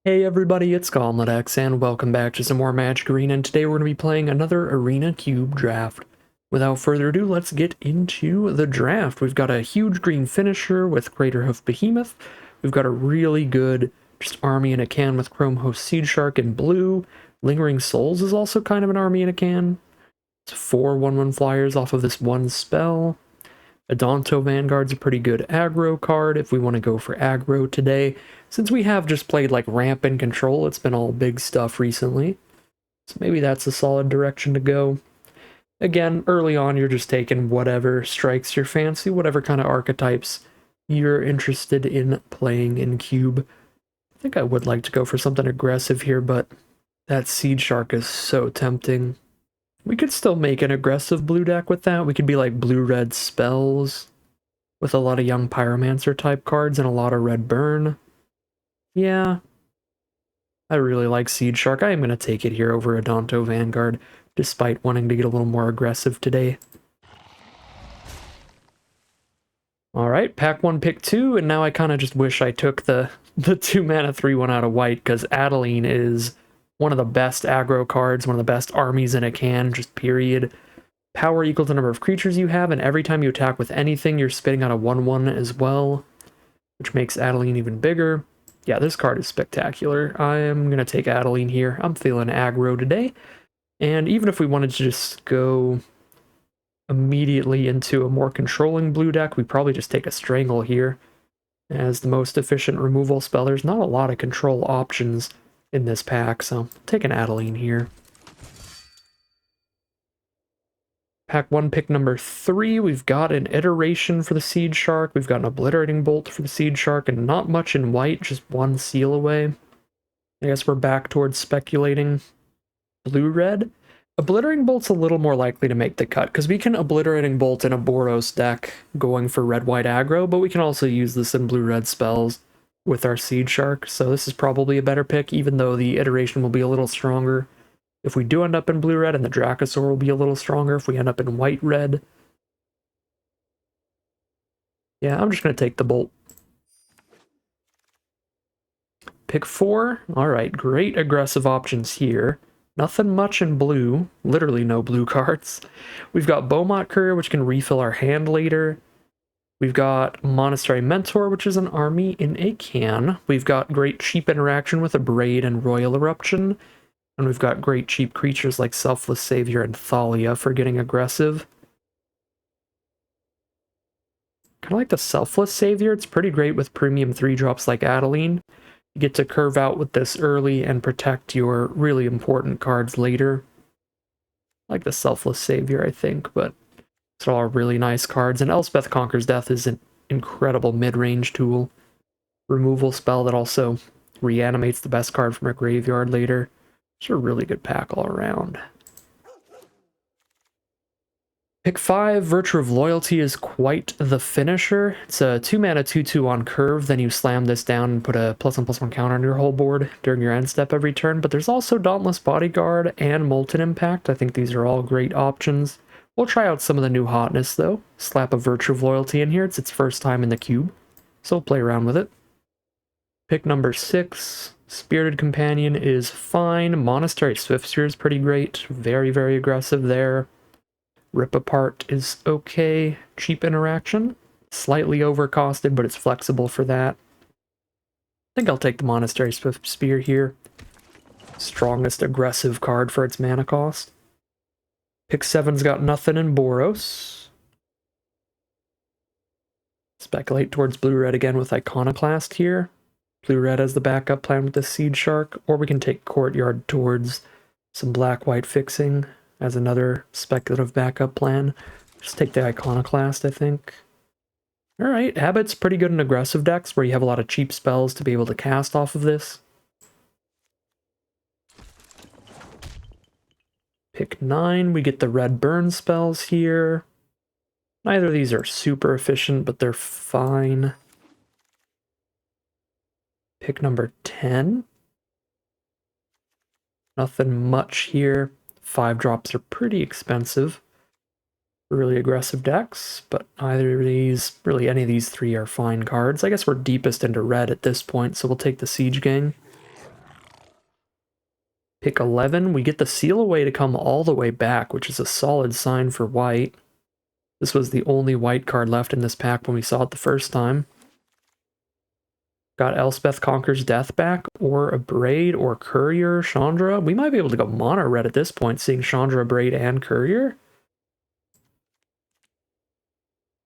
Hey everybody, it's GauntletX, and welcome back to some more Magic Arena, and today we're going to be playing another Arena Cube draft. Without further ado, let's get into the draft. We've got a huge green finisher with Craterhoof Behemoth. We've got a really good just army in a can with Chrome Host Seed Shark in blue. Lingering Souls is also kind of an army in a can. It's 4 1/1 flyers off of this one spell. Adonto Vanguard's a pretty good aggro card if we want to go for aggro today. Since we have just played like ramp and control, it's been all big stuff recently. So maybe that's a solid direction to go. Again, early on you're just taking whatever strikes your fancy, whatever kind of archetypes you're interested in playing in Cube. I think I would like to go for something aggressive here, but that Seed Shark is so tempting. We could still make an aggressive blue deck with that. We could be like blue-red spells with a lot of young Pyromancer type cards and a lot of red burn. Yeah, I really like Seed Shark. I am going to take it here over Adonto Vanguard, despite wanting to get a little more aggressive today. Alright, pack 1, pick 2, and now I kind of just wish I took the 2-mana 3/1 out of white, because Adeline is one of the best aggro cards, one of the best armies in a can, just period. Power equals the number of creatures you have, and every time you attack with anything, you're spitting out a 1/1 as well, which makes Adeline even bigger. Yeah, this card is spectacular. I am going to take Adeline here. I'm feeling aggro today. And even if we wanted to just go immediately into a more controlling blue deck, we probably just take a Strangle here as the most efficient removal spell. There's not a lot of control options in this pack, so I'll take an Adeline here. Pack 1, pick number 3, we've got an Iteration for the Seed Shark, we've got an Obliterating Bolt for the Seed Shark, and not much in white, just one seal away. I guess we're back towards speculating blue-red. Obliterating Bolt's a little more likely to make the cut, because we can Obliterating Bolt in a Boros deck going for red-white aggro, but we can also use this in blue-red spells with our Seed Shark, so this is probably a better pick, even though the Iteration will be a little stronger if we do end up in blue-red, and the Dracosaur will be a little stronger if we end up in white-red. Yeah, I'm just going to take the Bolt. Pick 4. Alright, great aggressive options here. Nothing much in blue. Literally no blue cards. We've got Beaumont Courier, which can refill our hand later. We've got Monastery Mentor, which is an army in a can. We've got great cheap interaction with a Braid and Royal Eruption. And we've got great cheap creatures like Selfless Savior and Thalia for getting aggressive. Kind of like the Selfless Savior. It's pretty great with premium 3-drops like Adeline. You get to curve out with this early and protect your really important cards later. I like the Selfless Savior, I think, but these are all really nice cards. And Elspeth Conquers Death is an incredible mid-range tool. Removal spell that also reanimates the best card from a graveyard later. It's a really good pack all around. Pick 5, Virtue of Loyalty is quite the finisher. It's a 2-mana 2/2 on curve, then you slam this down and put a +1/+1 counter on your whole board during your end step every turn, but there's also Dauntless Bodyguard and Molten Impact. I think these are all great options. We'll try out some of the new hotness though. Slap a Virtue of Loyalty in here, it's its first time in the cube, so we'll play around with it. Pick number 6, Spirited Companion is fine. Monastery Swiftspear is pretty great, very, very aggressive there. Rip Apart is okay. Cheap interaction. Slightly overcosted, but it's flexible for that. I think I'll take the Monastery Swiftspear here. Strongest aggressive card for its mana cost. Pick 7's got nothing in Boros. Speculate towards blue-red again with Iconoclast here. Blue-red as the backup plan with the Seed Shark. Or we can take Courtyard towards some black-white fixing as another speculative backup plan. Just take the Iconoclast, I think. Alright, Habit's pretty good in aggressive decks where you have a lot of cheap spells to be able to cast off of this. Pick 9, we get the red burn spells here. Neither of these are super efficient, but they're fine. Pick number 10. Nothing much here. 5-drops are pretty expensive for really aggressive decks, but either of these, really any of these 3 are fine cards. I guess we're deepest into red at this point, so we'll take the Siege Gang. Pick 11, we get the Seal Away to come all the way back, which is a solid sign for white. This was the only white card left in this pack when we saw it the first time. Got Elspeth Conquers Death back, or Abrade, or Courier, Chandra. We might be able to go mono red at this point, seeing Chandra, Abrade, and Courier.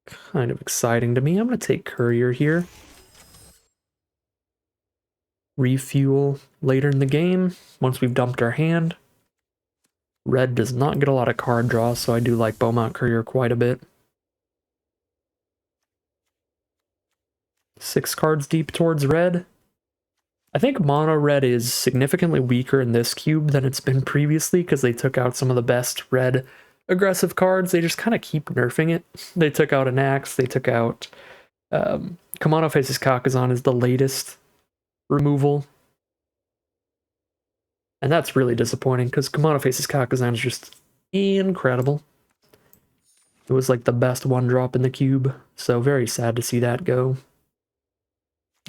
Kind of exciting to me. I'm going to take Courier here. Refuel later in the game, once we've dumped our hand. Red does not get a lot of card draw, so I do like Beaumont Courier quite a bit. 6 cards deep towards red. I think mono red is significantly weaker in this cube than it's been previously because they took out some of the best red aggressive cards. They just kind of keep nerfing it. They took out an Axe, they took out Kamano Faces Kakazan is the latest removal. And that's really disappointing because Kamano Faces Kakazan is just incredible. It was like the best 1-drop in the cube, so very sad to see that go.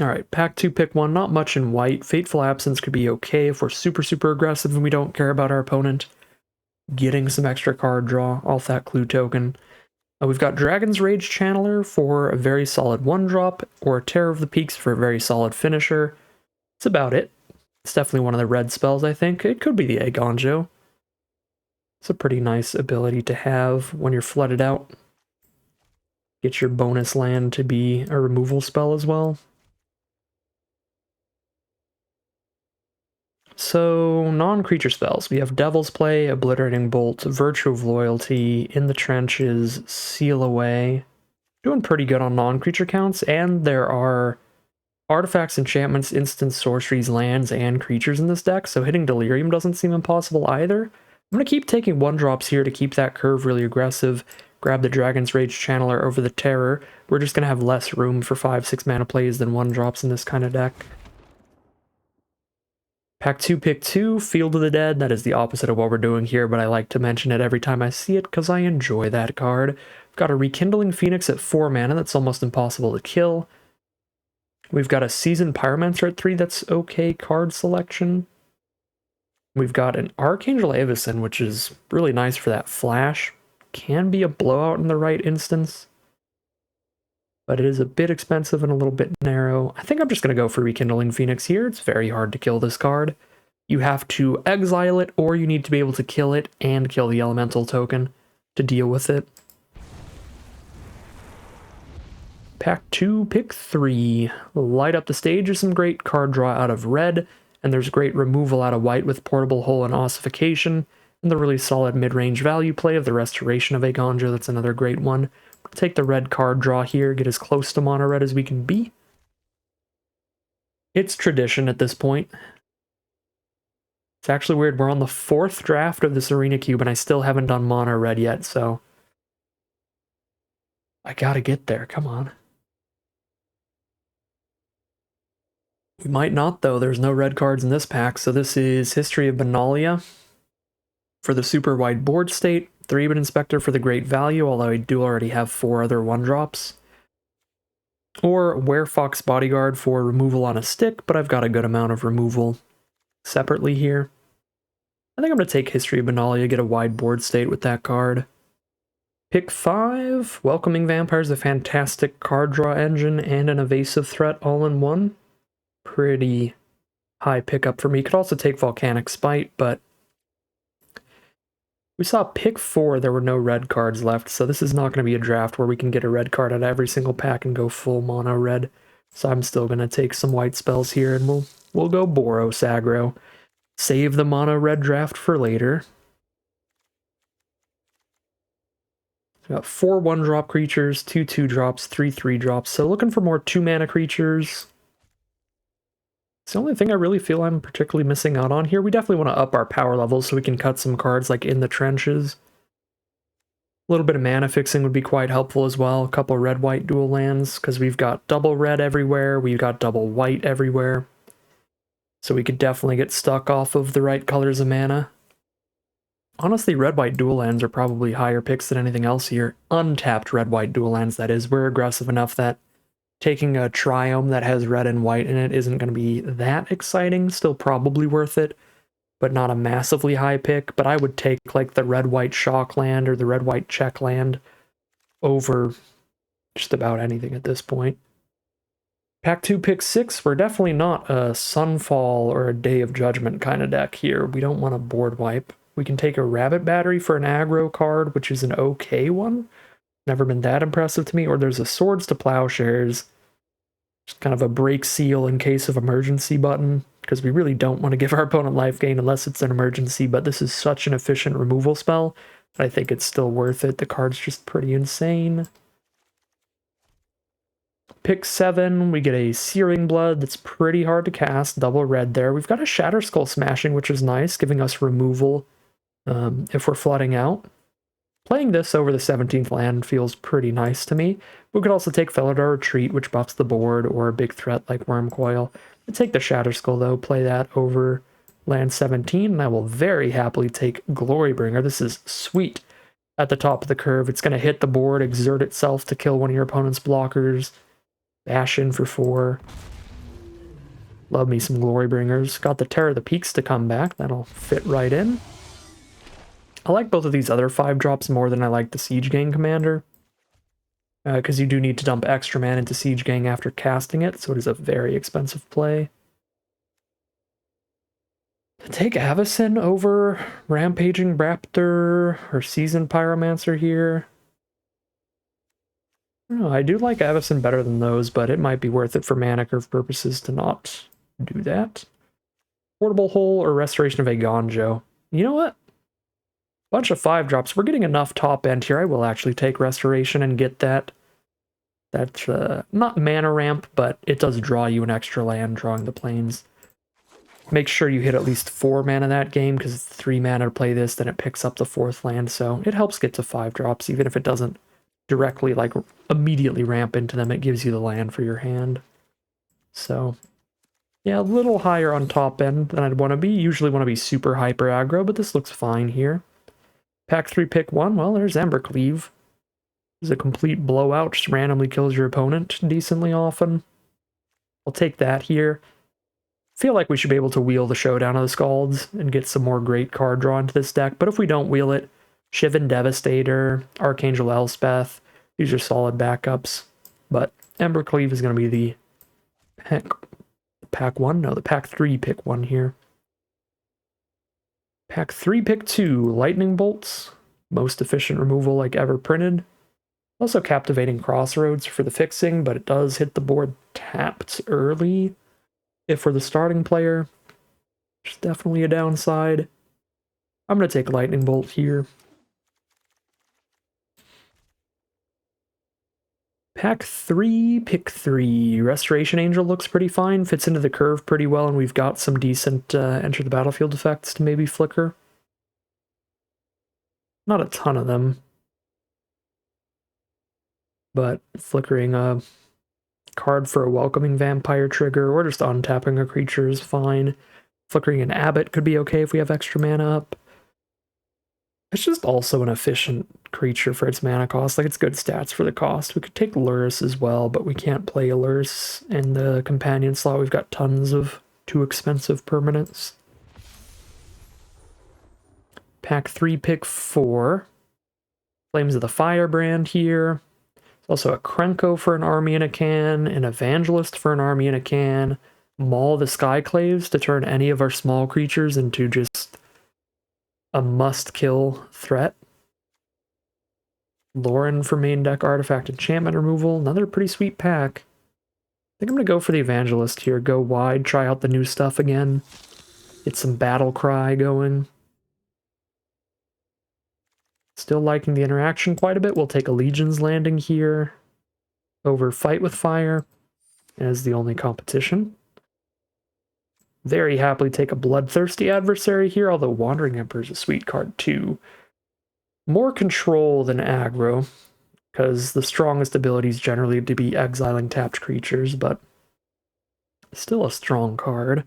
Alright, pack 2, pick 1, not much in white. Fateful Absence could be okay if we're super aggressive and we don't care about our opponent. Getting some extra card draw off that clue token. We've got Dragon's Rage Channeler for a very solid 1-drop, or Terror of the Peaks for a very solid finisher. That's about it. It's definitely one of the red spells, I think. It could be the Eiganjo. It's a pretty nice ability to have when you're flooded out. Get your bonus land to be a removal spell as well. So, non-creature spells. We have Devil's Play, Obliterating Bolt, Virtue of Loyalty, In the Trenches, Seal Away. Doing pretty good on non-creature counts, and there are artifacts, enchantments, instants, sorceries, lands, and creatures in this deck, so hitting Delirium doesn't seem impossible either. I'm going to keep taking 1-drops here to keep that curve really aggressive. Grab the Dragon's Rage Channeler over the Terror. We're just going to have less room for 5-6 mana plays than 1-drops in this kind of deck. Pack 2, pick 2, Field of the Dead. That is the opposite of what we're doing here, but I like to mention it every time I see it because I enjoy that card. We've got a Rekindling Phoenix at 4 mana that's almost impossible to kill. We've got a Seasoned Pyromancer at 3 that's okay card selection. We've got an Archangel Avacyn, which is really nice for that flash. Can be a blowout in the right instance, but it is a bit expensive and a little bit narrow. I think I'm just going to go for Rekindling Phoenix here. It's very hard to kill this card. You have to exile it, or you need to be able to kill it and kill the elemental token to deal with it. Pack 2, pick 3. Light up the stage with some great card draw out of red, and there's great removal out of white with Portable Hole and Ossification, and the really solid mid-range value play of the Restoration of Eiganjo. That's another great one. Take the red card draw here, get as close to mono red as we can be. It's tradition at this point. It's actually weird, we're on the 4th draft of this Arena Cube and I still haven't done mono red yet, so I gotta get there, come on. We might not though, there's no red cards in this pack, so this is History of Benalia for the super wide board state. 3-bit Inspector for the great value, although I do already have 4 other 1-drops. Or Werefox Bodyguard for removal on a stick, but I've got a good amount of removal separately here. I think I'm going to take History of Benalia, get a wide board state with that card. Pick 5, Welcoming Vampire is a fantastic card draw engine and an evasive threat all in one. Pretty high pickup for me. Could also take Volcanic Spite, but we saw pick 4, there were no red cards left, so this is not going to be a draft where we can get a red card out of every single pack and go full mono red. So I'm still going to take some white spells here, and we'll go Boros aggro. Save the mono red draft for later. We got 4 1-drop creatures, 2 2-drops, 3 3-drops, so looking for more 2-mana creatures. It's the only thing I really feel I'm particularly missing out on here. We definitely want to up our power levels so we can cut some cards like In the Trenches. A little bit of mana fixing would be quite helpful as well. A couple red-white dual lands, because we've got double red everywhere, we've got double white everywhere. So we could definitely get stuck off of the right colors of mana. Honestly, red-white dual lands are probably higher picks than anything else here. Untapped red-white dual lands, that is. We're aggressive enough that taking a Triome that has red and white in it isn't going to be that exciting. Still probably worth it. but not a massively high pick. But I would take like the red-white shock land or the red-white check land over just about anything at this point. Pack 2, pick 6, we're definitely not a Sunfall or a Day of Judgment kind of deck here. We don't want a board wipe. We can take a Rabbit Battery for an aggro card, which is an okay one. Never been that impressive to me. Or there's a Swords to Plowshares. Just kind of a break seal in case of emergency button, because we really don't want to give our opponent life gain unless it's an emergency, but this is such an efficient removal spell that I think it's still worth it. The card's just pretty insane. Pick 7, we get a Searing Blood that's pretty hard to cast, double red there. We've got a Shatter Skull Smashing, which is nice, giving us removal if we're flooding out. Playing this over the 17th land feels pretty nice to me. We could also take Felidar Retreat, which buffs the board, or a big threat like Wormcoil. I'd take the Shatter Skull, though, play that over land 17, and I will very happily take Glorybringer. This is sweet. At the top of the curve, it's going to hit the board, exert itself to kill one of your opponent's blockers. Bash in for 4. Love me some Glorybringers. Got the Terror of the Peaks to come back. That'll fit right in. I like both of these other 5-drops more than I like the Siege Gang Commander, because you do need to dump extra mana into Siege Gang after casting it, so it is a very expensive play. Take Avacyn over Rampaging Raptor or Seasoned Pyromancer here. I do like Avacyn better than those, but it might be worth it for mana curve purposes to not do that. Portable Hole or Restoration of Agonjo. You know what? Bunch of 5-drops. We're getting enough top end here. I will actually take Restoration and get that. That's not mana ramp, but it does draw you an extra land, drawing the plains. Make sure you hit at least 4 mana that game, because it's 3 mana to play this, then it picks up the 4th land, so it helps get to 5-drops, even if it doesn't directly, like, immediately ramp into them. It gives you the land for your hand. So, yeah, a little higher on top end than I'd want to be. Usually want to be super hyper aggro, but this looks fine here. Pack 3, pick 1. Well, there's Embercleave. It's a complete blowout, just randomly kills your opponent decently often. I'll take that here. Feel like we should be able to wheel the Showdown of the Scalds and get some more great card draw into this deck, but if we don't wheel it, Shivan Devastator, Archangel Elspeth, these are solid backups. But Embercleave is going to be the pack 1? No, the pack 3, pick 1 here. Pack 3, pick 2, Lightning Bolts. Most efficient removal like ever printed. Also Captivating Crossroads for the fixing, but it does hit the board tapped early if we're the starting player. Which is definitely a downside. I'm going to take Lightning Bolt here. Pack 3, pick 3. Restoration Angel looks pretty fine, fits into the curve pretty well, and we've got some decent enter the battlefield effects to maybe flicker. Not a ton of them, but flickering a card for a Welcoming Vampire trigger, or just untapping a creature is fine. Flickering an Abbot could be okay if we have extra mana up. It's just also an efficient creature for its mana cost. Like, it's good stats for the cost. We could take Lurrus as well, but we can't play a Lurrus in the companion slot. We've got tons of too expensive permanents. Pack 3, pick 4. Flames of the Firebrand here. Also a Krenko for an army in a can, an Evangelist for an army in a can, Maul the Skyclaves to turn any of our small creatures into just a must-kill threat. Lauren for main deck artifact enchantment removal, another pretty sweet pack. I think I'm going to go for the Evangelist here, go wide, try out the new stuff again, get some Battle Cry going. Still liking the interaction quite a bit. We'll take a Legion's Landing here over Fight with Fire as the only competition. Very happily take a Bloodthirsty Adversary here, although Wandering Emperor is a sweet card too. More control than aggro, because the strongest ability is generally to be exiling tapped creatures, but still a strong card.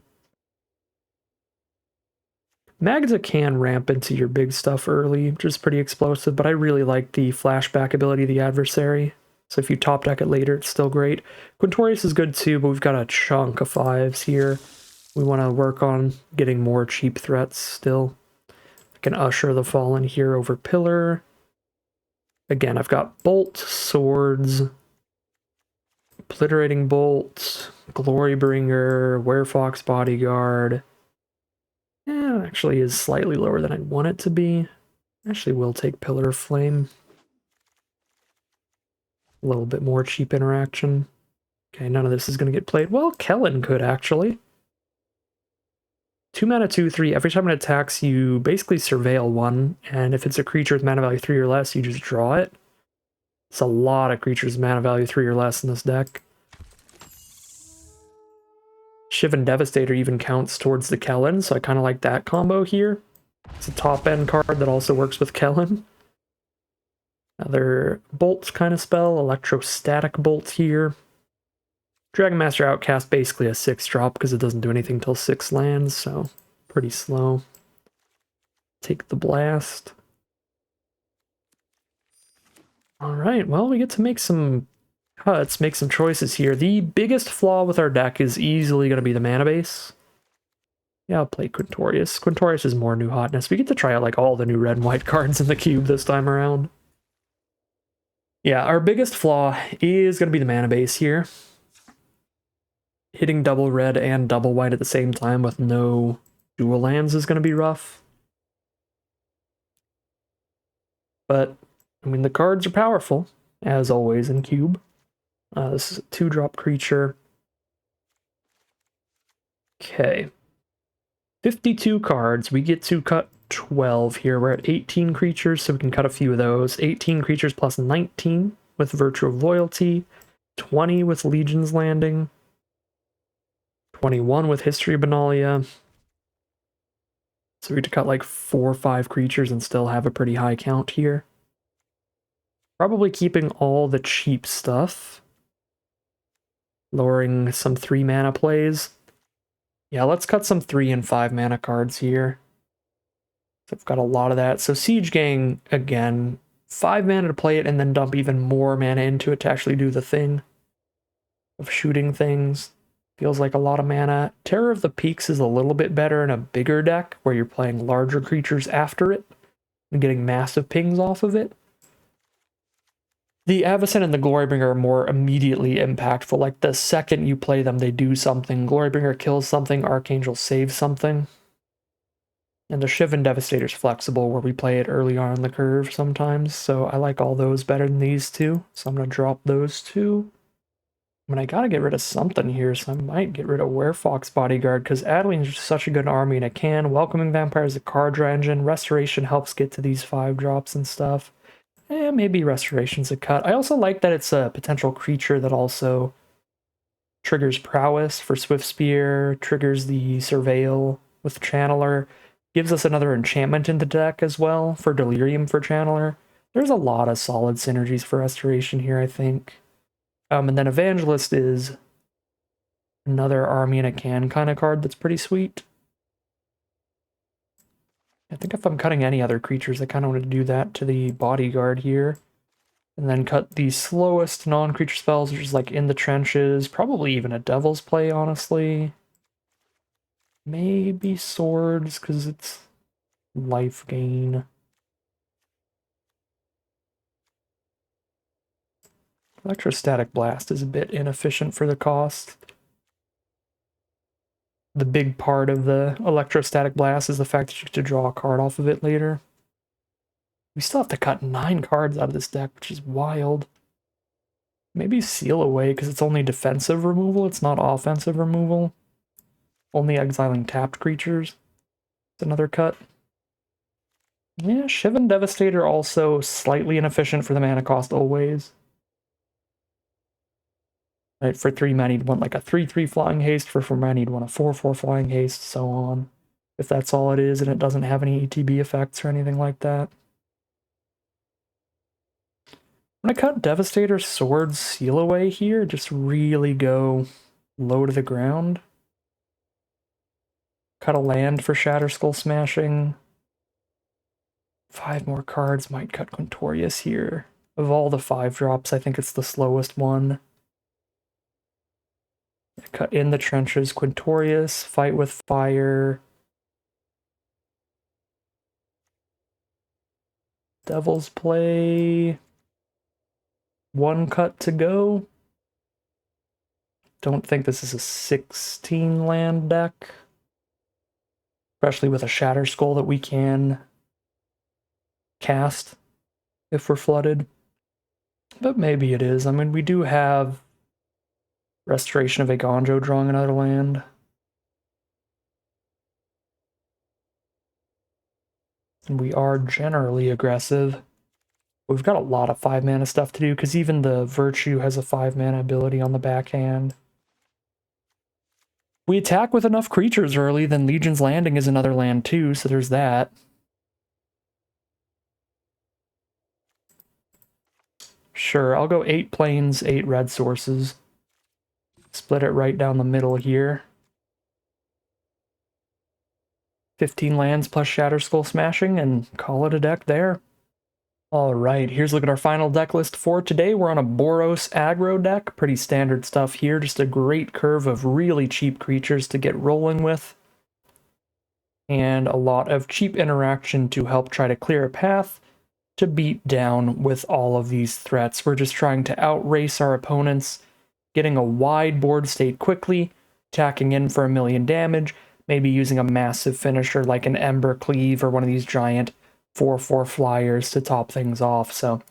Magda can ramp into your big stuff early, which is pretty explosive, but I really like the flashback ability of the adversary. So if you top deck it later, it's still great. Quintorius is good too, but we've got a chunk of 5s here. We want to work on getting more cheap threats still. I can Usher the Fallen here over Pillar. Again, I've got Bolt, Swords, Obliterating Bolt, Glorybringer, Werefox Bodyguard. Yeah, it actually is slightly lower than I'd want it to be. Actually will take Pillar of Flame. A little bit more cheap interaction. Okay, none of this is going to get played. Well, Kellen could actually. 2 mana, 2/3. Every time it attacks, you basically surveil one, and if it's a creature with mana value 3 or less, you just draw it. It's a lot of creatures with mana value 3 or less in this deck. Shivan Devastator even counts towards the Kellen, so I kind of like that combo here. It's a top-end card that also works with Kellen. Another Bolt kind of spell, Electrostatic Bolt here. Dragon Master Outcast basically a 6-drop because it doesn't do anything till 6 lands, so pretty slow. Take the blast. Alright, well, we get to make some cuts, make some choices here. The biggest flaw with our deck is easily going to be the mana base. Yeah, I'll play Quintorius. Quintorius is more new hotness. We get to try out like all the new red and white cards in the cube this time around. Yeah, our biggest flaw is going to be the mana base here. Hitting double red and double white at the same time with no dual lands is going to be rough. But, I mean, the cards are powerful, as always in cube. This is a 2-drop creature. Okay. 52 cards. We get to cut 12 here. We're at 18 creatures, so we can cut a few of those. 18 creatures plus 19 with Virtue of Loyalty. 20 with Legion's Landing. 21 with History of Benalia. So we get to cut like 4 or 5 creatures and still have a pretty high count here. Probably keeping all the cheap stuff. Lowering some 3 mana plays. Yeah, let's cut some 3 and 5 mana cards here. So I've got a lot of that. So Siege Gang, again, 5 mana to play it and then dump even more mana into it to actually do the thing of shooting things. Feels like a lot of mana. Terror of the Peaks is a little bit better in a bigger deck where you're playing larger creatures after it and getting massive pings off of it. The Avacyn and the Glorybringer are more immediately impactful. Like the second you play them, they do something. Glorybringer kills something, Archangel saves something. And the Shivan Devastator's flexible where we play it early on in the curve sometimes. So I like all those better than these two. So I'm going to drop those two. I mean, I gotta get rid of something here, so I might get rid of Werefox Bodyguard, because Adeline's just such a good army, and it can. Welcoming Vampire is a card draw engine. Restoration helps get to these 5-drops and stuff. Maybe Restoration's a cut. I also like that it's a potential creature that also triggers Prowess for Swift Spear, triggers the Surveil with Channeler, gives us another enchantment in the deck as well for Delirium for Channeler. There's a lot of solid synergies for Restoration here, I think. And then Evangelist is another army in a can kind of card that's pretty sweet. I think if I'm cutting any other creatures, I kind of want to do that to the Bodyguard here. And then cut the slowest non-creature spells, which is like In the Trenches, probably even a Devil's Play, honestly. Maybe Swords, because it's life gain. Electrostatic Blast is a bit inefficient for the cost. The big part of the Electrostatic Blast is the fact that you get to draw a card off of it later. We still have to cut 9 cards out of this deck, which is wild. Maybe Seal Away, because it's only defensive removal, it's not offensive removal. Only exiling tapped creatures. It's another cut. Yeah, Shivan Devastator also slightly inefficient for the mana cost always. Right, for 3 mana you'd want like a 3/3 Flying Haste, for 4 mana you'd want a 4/4 Flying Haste, so on. If that's all it is and it doesn't have any ETB effects or anything like that. I'm gonna cut Devastator, Swords, Seal Away here, just really go low to the ground. Cut a land for Shatter Skull Smashing. 5 more cards, might cut Quintorius here. Of all the 5-drops, I think it's the slowest one. Cut in the trenches, Quintorius, fight with fire. Devil's Play. One cut to go. Don't think this is a 16 land deck. Especially with a Shatter Skull that we can cast if we're flooded. But maybe it is. I mean, we do have Restoration of Agonjo drawing another land. And we are generally aggressive. We've got a lot of 5-mana stuff to do, because even the Virtue has a 5-mana ability on the backhand. We attack with enough creatures early, then Legion's Landing is another land too, so there's that. Sure, I'll go 8 plains, 8 red sources. Split it right down the middle here. 15 lands plus Shatter Skull Smashing, and call it a deck there. Alright, here's a look at our final deck list for today. We're on a Boros aggro deck. Pretty standard stuff here. Just a great curve of really cheap creatures to get rolling with. And a lot of cheap interaction to help try to clear a path to beat down with all of these threats. We're just trying to outrace our opponents, getting a wide board state quickly, attacking in for 1,000,000 damage, maybe using a massive finisher like an Ember Cleave or one of these giant 4/4 flyers to top things off. So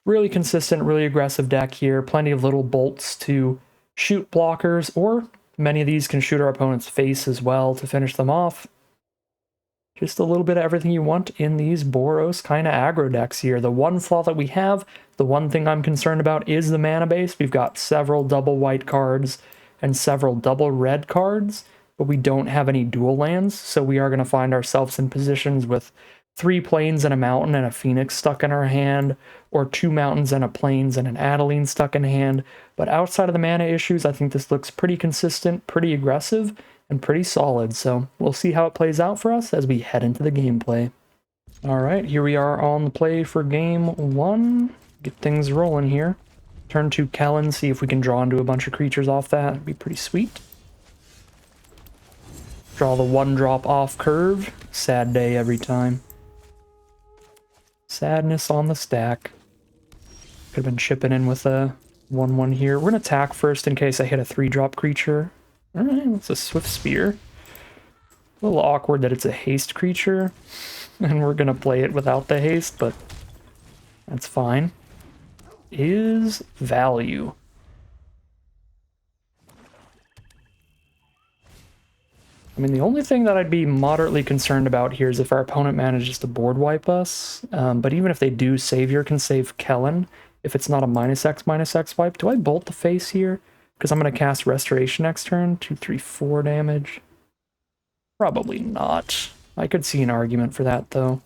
really consistent, really aggressive deck here. Plenty of little bolts to shoot blockers, or many of these can shoot our opponent's face as well to finish them off. Just a little bit of everything you want in these Boros kind of aggro decks here. The one flaw that we have, the one thing I'm concerned about, is the mana base. We've got several double white cards and several double red cards, but we don't have any dual lands, so we are going to find ourselves in positions with 3 plains and a mountain and a phoenix stuck in our hand, or 2 mountains and a plains and an Adeline stuck in hand. But outside of the mana issues, I think this looks pretty consistent, pretty aggressive, and pretty solid. So we'll see how it plays out for us as we head into the gameplay. Alright, here we are on the play for game 1. Get things rolling here. Turn to Kellen, see if we can draw into a bunch of creatures off that. It'd be pretty sweet. Draw the 1-drop off curve. Sad day every time. Sadness on the stack. Could have been chipping in with a 1/1 here. We're going to attack first in case I hit a 3-drop creature. Alright, it's a Swift Spear. A little awkward that it's a haste creature, and we're going to play it without the haste, but that's fine. Is value. I mean, the only thing that I'd be moderately concerned about here is if our opponent manages to board wipe us. But even if they do, Savior can save Kellen if it's not a -X wipe. Do I bolt the face here? Because I'm going to cast Restoration next turn. 2, 3, 4 damage. Probably not. I could see an argument for that, though.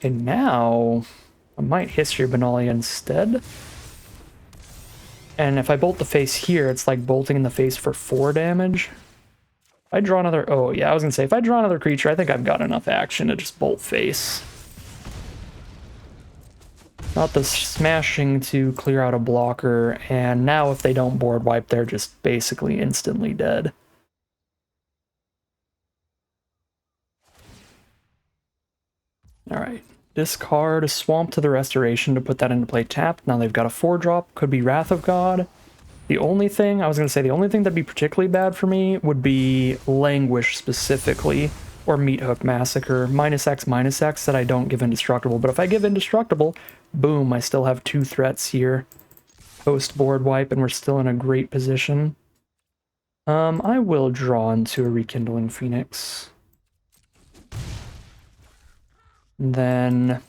And now, I might History of Benalia instead. And if I bolt the face here, it's like bolting in the face for 4 damage. If I draw another... Oh, yeah, I was going to say, if I draw another creature, I think I've got enough action to just bolt face. Not the smashing to clear out a blocker, and now if they don't board wipe, they're just basically instantly dead. Alright, discard a Swamp to the Restoration to put that into play tapped. Now they've got a 4-drop, could be Wrath of God. The only thing that'd be particularly bad for me would be Languish specifically, or Meathook Massacre, -X that I don't give Indestructible. But if I give Indestructible, boom, I still have 2 threats here. Post board wipe, and we're still in a great position. I will draw into a Rekindling Phoenix. And then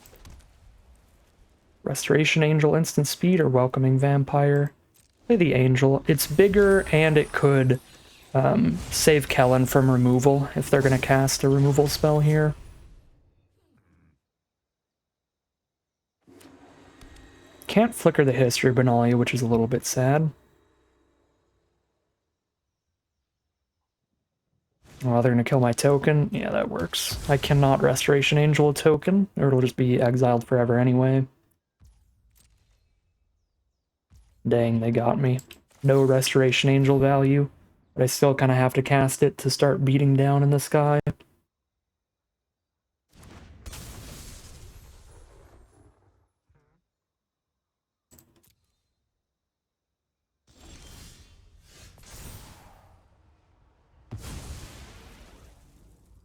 Restoration Angel, instant speed, or Welcoming Vampire. Play the Angel. It's bigger, and it could save Kellen from removal if they're going to cast a removal spell here. Can't flicker the History of Benalia, which is a little bit sad. Oh, they're going to kill my token? Yeah, that works. I cannot Restoration Angel a token, or it'll just be exiled forever anyway. Dang, they got me. No Restoration Angel value. But I still kind of have to cast it to start beating down in the sky.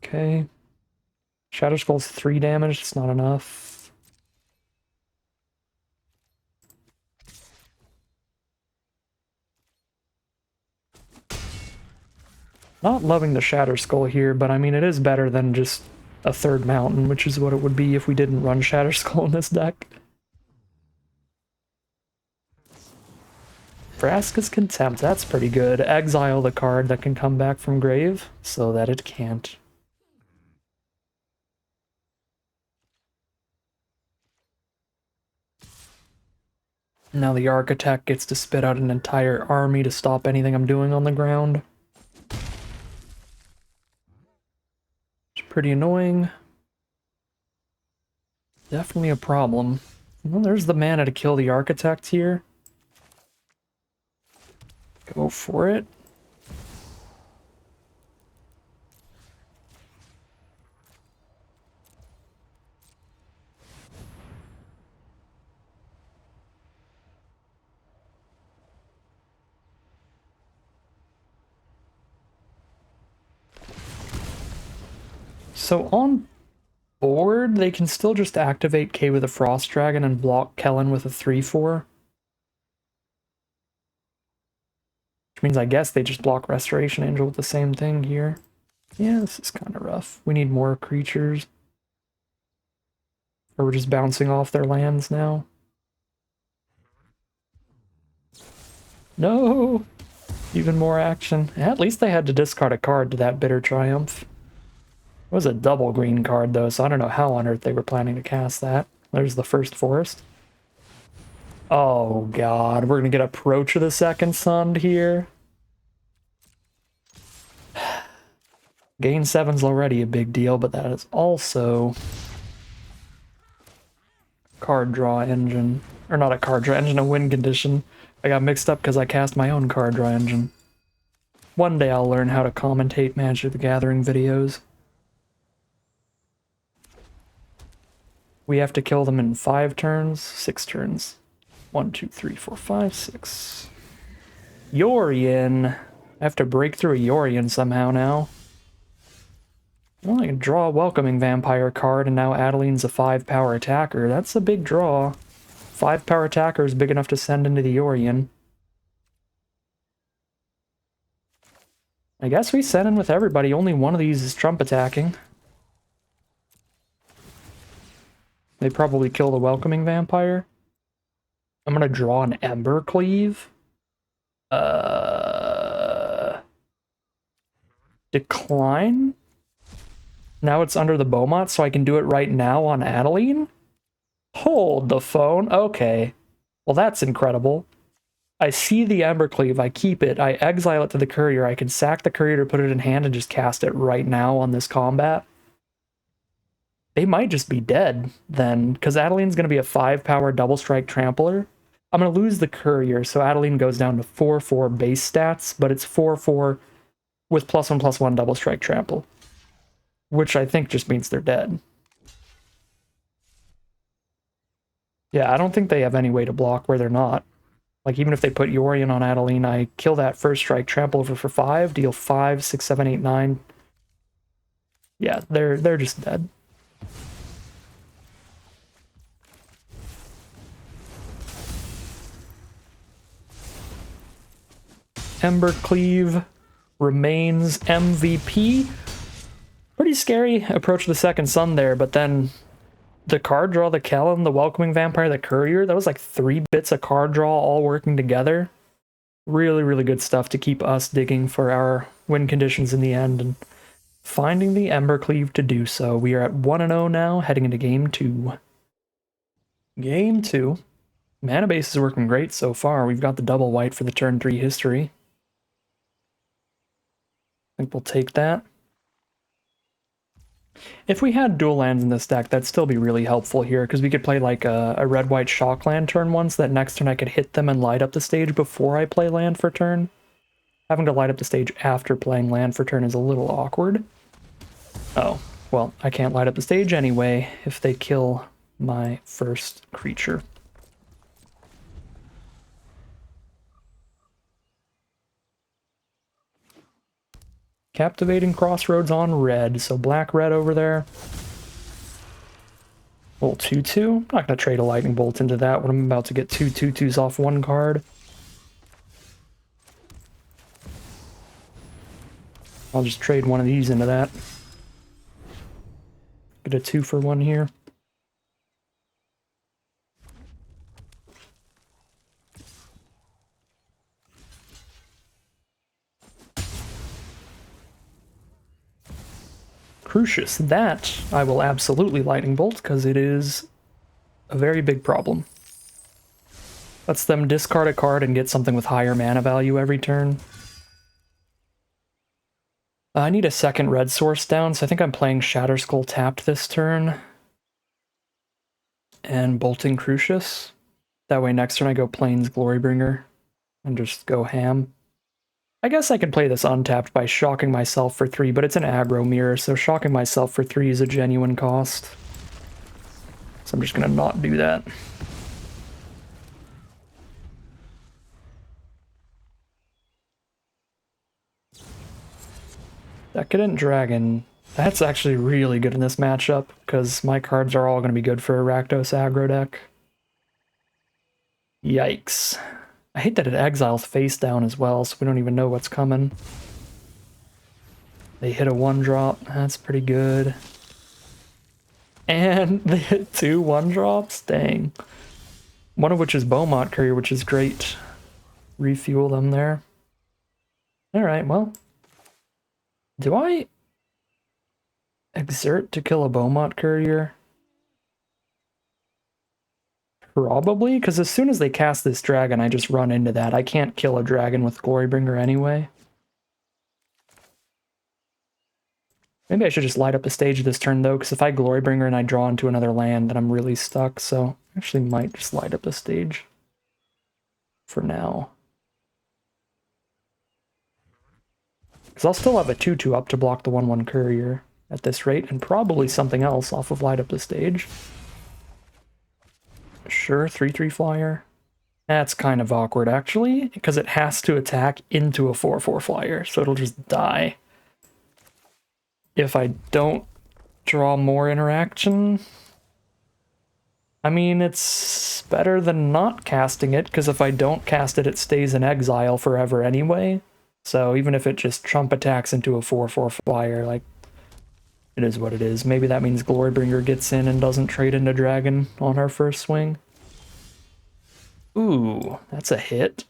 Okay. Shadow Skull's 3 damage, it's not enough. Not loving the Shatter Skull here, but I mean, it is better than just a 3rd mountain, which is what it would be if we didn't run Shatter Skull in this deck. Vraska's Contempt, that's pretty good. Exile the card that can come back from grave, so that it can't. Now the Architect gets to spit out an entire army to stop anything I'm doing on the ground. It's pretty annoying. Definitely a problem. Well, there's the mana to kill the Architect here. Go for it. So on board, they can still just activate K with a Frost Dragon and block Kellen with a 3/4. Which means I guess they just block Restoration Angel with the same thing here. Yeah, this is kind of rough. We need more creatures. Or we're just bouncing off their lands now. No! Even more action. At least they had to discard a card to that Bitter Triumph. It was a double green card though, so I don't know how on earth they were planning to cast that. There's the first forest. Oh god, we're gonna get Approach of the Second Sun here. Gain 7's already a big deal, but that is also card draw engine. Or not a card draw engine, a win condition. I got mixed up because I cast my own card draw engine. One day I'll learn how to commentate Magic the Gathering videos. We have to kill them in 5 turns, 6 turns. 1, 2, 3, 4, 5, 6. Yorion. I have to break through a Yorion somehow now. Well, I can draw a Welcoming Vampire card, and now Adeline's a 5-power attacker. That's a big draw. 5-power attacker is big enough to send into the Yorion. I guess we send in with everybody. Only one of these is Trump attacking. They probably kill the Welcoming Vampire. I'm gonna draw an Embercleave. Decline? Now it's under the Beaumont, so I can do it right now on Adeline? Hold the phone. Okay. Well, that's incredible. I see the Embercleave, I keep it, I exile it to the Courier, I can sack the Courier to put it in hand and just cast it right now on this combat. They might just be dead, then, because Adeline's going to be a 5-power double strike trampler. I'm going to lose the Courier, so Adeline goes down to 4/4 base stats, but it's 4/4 with +1/+1 double strike trample. Which I think just means they're dead. Yeah, I don't think they have any way to block where they're not. Like, even if they put Yorion on Adeline, I kill that first strike, trample over for 5, deal 5, 6, 7, 8, 9. Yeah, they're just dead. Embercleave remains MVP. Pretty scary approach to the Second Sun there, but then the card draw, the Kellen, the Welcoming Vampire, the Courier, that was like 3 bits of card draw all working together. Really, really good stuff to keep us digging for our win conditions in the end and finding the Embercleave to do so. We are at 1-0 now, heading into Game 2. Game 2. Mana base is working great so far. We've got the double white for the turn 3 history. I think we'll take that. If we had dual lands in this deck, that'd still be really helpful here, because we could play like a red-white shock land turn 1, so that next turn I could hit them and light up the stage before I play land for turn. Having to light up the stage after playing land for turn is a little awkward. Oh, well, I can't light up the stage anyway if they kill my first creature. Captivating Crossroads on red, so black-red over there. Well, 2-2. I'm not going to trade a Lightning Bolt into that when I'm about to get 2 2-2s off one card. I'll just trade one of these into that. Get a 2-for-1 here. Crucius. That I will absolutely Lightning Bolt, because it is a very big problem. Lets them discard a card and get something with higher mana value every turn. I need a second red source down, so I think I'm playing Shatterskull tapped this turn. And bolting Crucius. That way next turn I go Plains Glorybringer and just go ham. I guess I can play this untapped by shocking myself for 3, but it's an aggro mirror, so shocking myself for 3 is a genuine cost. So I'm just gonna not do that. Decadent Dragon. That's actually really good in this matchup, because my cards are all going to be good for a Rakdos aggro deck. Yikes. I hate that it exiles face down as well, so we don't even know what's coming. They hit a 1-drop. That's pretty good. And they hit 2 1-drops? Dang. One of which is Beaumont Courier, which is great. Refuel them there. Alright, well. Do I exert to kill a Beaumont Courier? Probably, because as soon as they cast this dragon, I just run into that. I can't kill a dragon with Glorybringer anyway. Maybe I should just light up a stage this turn, though, because if I Glorybringer and I draw into another land, then I'm really stuck, so I actually might just light up a stage for now. Because I'll still have a 2-2 up to block the 1-1 Courier at this rate, and probably something else off of light up the stage. Sure, 3-3 flyer. That's kind of awkward, actually, because it has to attack into a 4-4 flyer, so it'll just die. If I don't draw more interaction... I mean, it's better than not casting it, because if I don't cast it, it stays in exile forever anyway. So even if it just trump attacks into a 4-4 flyer, like, it is what it is. Maybe that means Glorybringer gets in and doesn't trade into Dragon on our first swing. Ooh, that's a hit.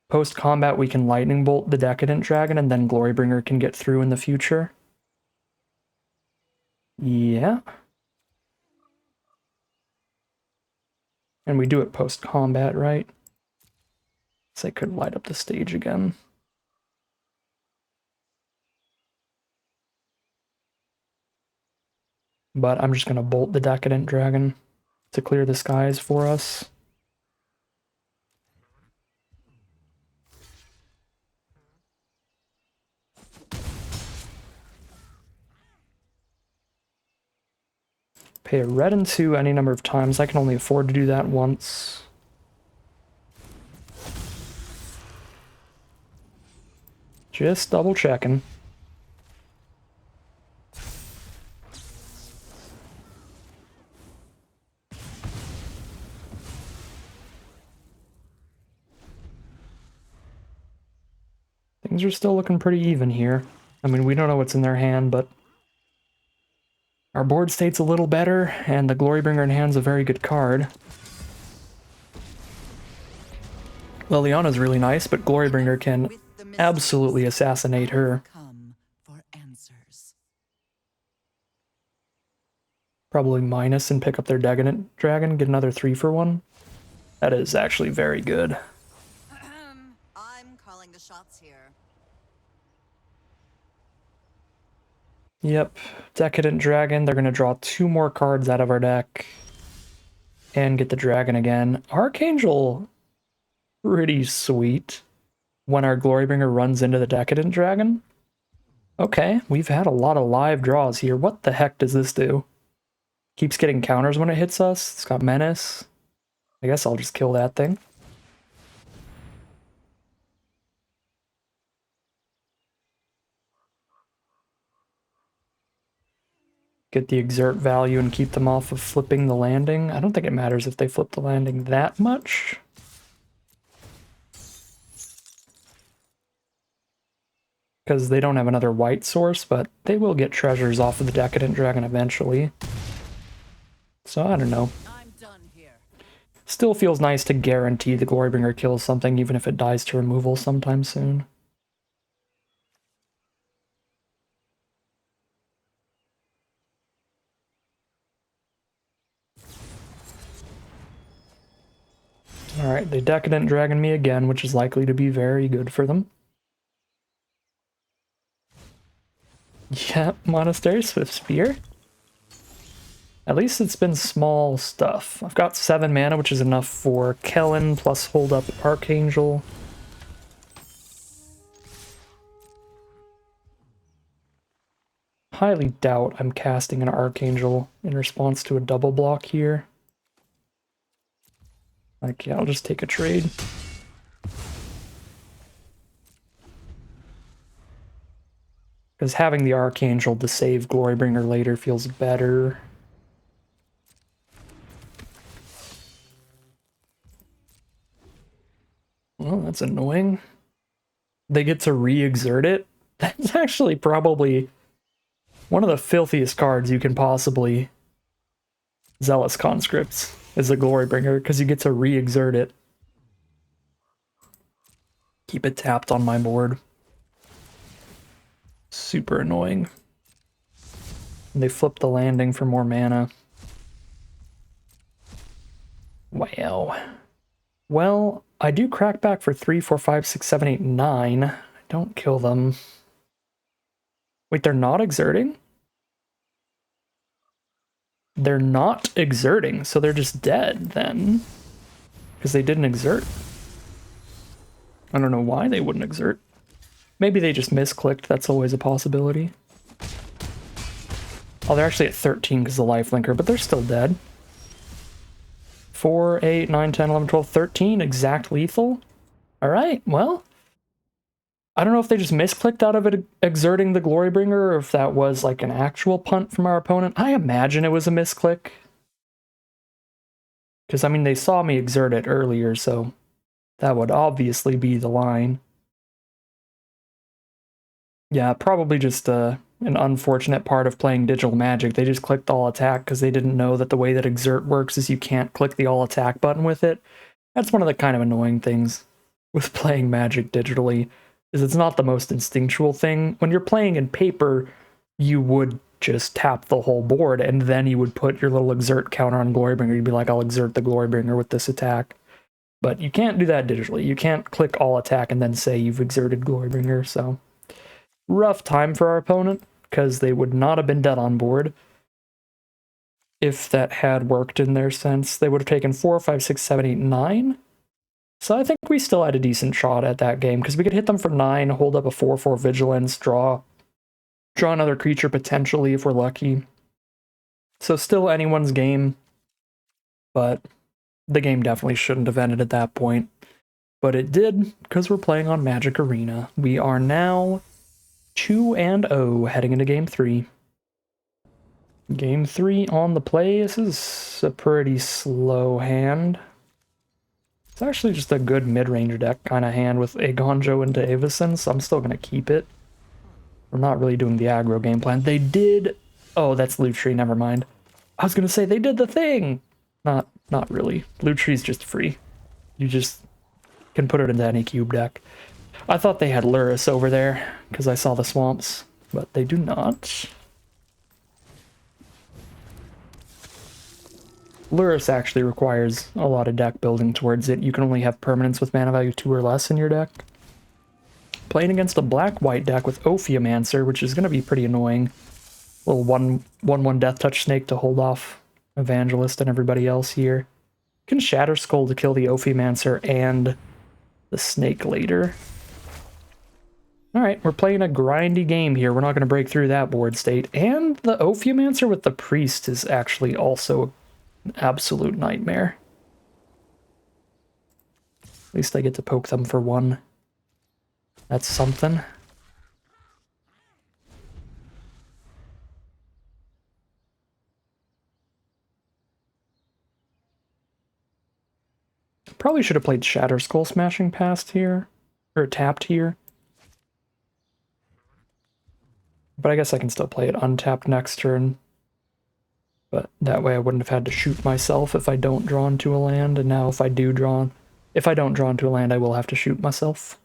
Post-combat, we can Lightning Bolt the Decadent Dragon, and then Glorybringer can get through in the future. Yeah. And we do it post-combat, right? So I could light up the stage again. But I'm just going to bolt the Decadent Dragon to clear the skies for us. Pay a red and 2 any number of times. I can only afford to do that once. Just double checking. Things are still looking pretty even here. I mean, we don't know what's in their hand, but our board state's a little better, and the Glorybringer in hand's a very good card. Liliana's really nice, but Glorybringer can absolutely assassinate her. Probably minus and pick up their Decadent Dragon, get another 3-for-1. That is actually very good. I'm calling the shots here. Yep, Decadent Dragon, they're going to draw 2 more cards out of our deck. And get the dragon again. Archangel, pretty sweet. when our Glorybringer runs into the Decadent Dragon. Okay, we've had a lot of live draws here. What the heck does this do? Keeps getting counters when it hits us. It's got Menace. I guess I'll just kill that thing. Get the exert value and keep them off of flipping the landing. I don't think it matters if they flip the landing that much. Because they don't have another white source, but they will get treasures off of the Decadent Dragon eventually. So I don't know. I'm done here. Still feels nice to guarantee the Glorybringer kills something, even if it dies to removal sometime soon. Alright, they Decadent Dragon me again, which is likely to be very good for them. Yep, Monastery Swift Spear. At least it's been small stuff. I've got 7 mana, which is enough for Kellen, plus hold up Archangel. Highly doubt I'm casting an Archangel in response to a double block here. Like, yeah, I'll just take a trade. Because having the Archangel to save Glorybringer later feels better. Well, that's annoying. They get to re-exert it. That's actually probably one of the filthiest cards you can possibly... Zealous Conscripts is a Glorybringer, because you get to re-exert it. Keep it tapped on my board. Super annoying. And they flip the landing for more mana. Wow. Well, I do crack back for 3, 4, 5, 6, 7, 8, 9. I don't kill them. Wait, they're not exerting? They're not exerting, so they're just dead then. Because they didn't exert. I don't know why they wouldn't exert. Maybe they just misclicked, that's always a possibility. Oh, they're actually at 13 because of the lifelinker, but they're still dead. 4, 8, 9, 10, 11, 12, 13, exact lethal. Alright, well. I don't know if they just misclicked out of it exerting the Glorybringer, or if that was like an actual punt from our opponent. I imagine it was a misclick. Because, I mean, they saw me exert it earlier, so that would obviously be the line. Yeah, probably just an unfortunate part of playing Digital Magic. They just clicked all attack because they didn't know that the way that exert works is you can't click the all attack button with it. That's one of the kind of annoying things with playing Magic digitally, is it's not the most instinctual thing. When you're playing in paper, you would just tap the whole board, and then you would put your little exert counter on Glorybringer. You'd be like, I'll exert the Glorybringer with this attack. But you can't do that digitally. You can't click all attack and then say you've exerted Glorybringer, so... Rough time for our opponent, because they would not have been dead on board if that had worked in their sense. They would have taken 4, 5, 6, 7, 8, 9. So I think we still had a decent shot at that game, because we could hit them for 9, hold up a 4/4 Vigilance, draw another creature potentially if we're lucky. So still anyone's game, but the game definitely shouldn't have ended at that point. But it did, because we're playing on Magic Arena. We are now 2-0 heading into Game 3. Game 3 on the play. This is a pretty slow hand. It's actually just a good mid-range deck kind of hand with Agonjo and Davison, so I'm still going to keep it. We're not really doing the aggro game plan. They did... Oh, that's Lutri, never mind. I was going to say, they did the thing! Not really. Lutri's just free. You just can put it into any cube deck. I thought they had Lurrus over there, because I saw the swamps, but they do not. Lurrus actually requires a lot of deck building towards it. You can only have permanents with mana value 2 or less in your deck. Playing against a black-white deck with Ophiomancer, which is going to be pretty annoying. Little 1/1 Death Touch Snake to hold off Evangelist and everybody else here. You can Shatter Skull to kill the Ophiomancer and the Snake later. Alright, we're playing a grindy game here. We're not going to break through that board state. And the Ophiomancer with the Priest is actually also an absolute nightmare. At least I get to poke them for one. That's something. Probably should have played Shatter Skull Smashing past here. Or tapped here. But I guess I can still play it untapped next turn. But that way I wouldn't have had to shoot myself if I don't draw into a land, and now if I don't draw into a land, I will have to shoot myself.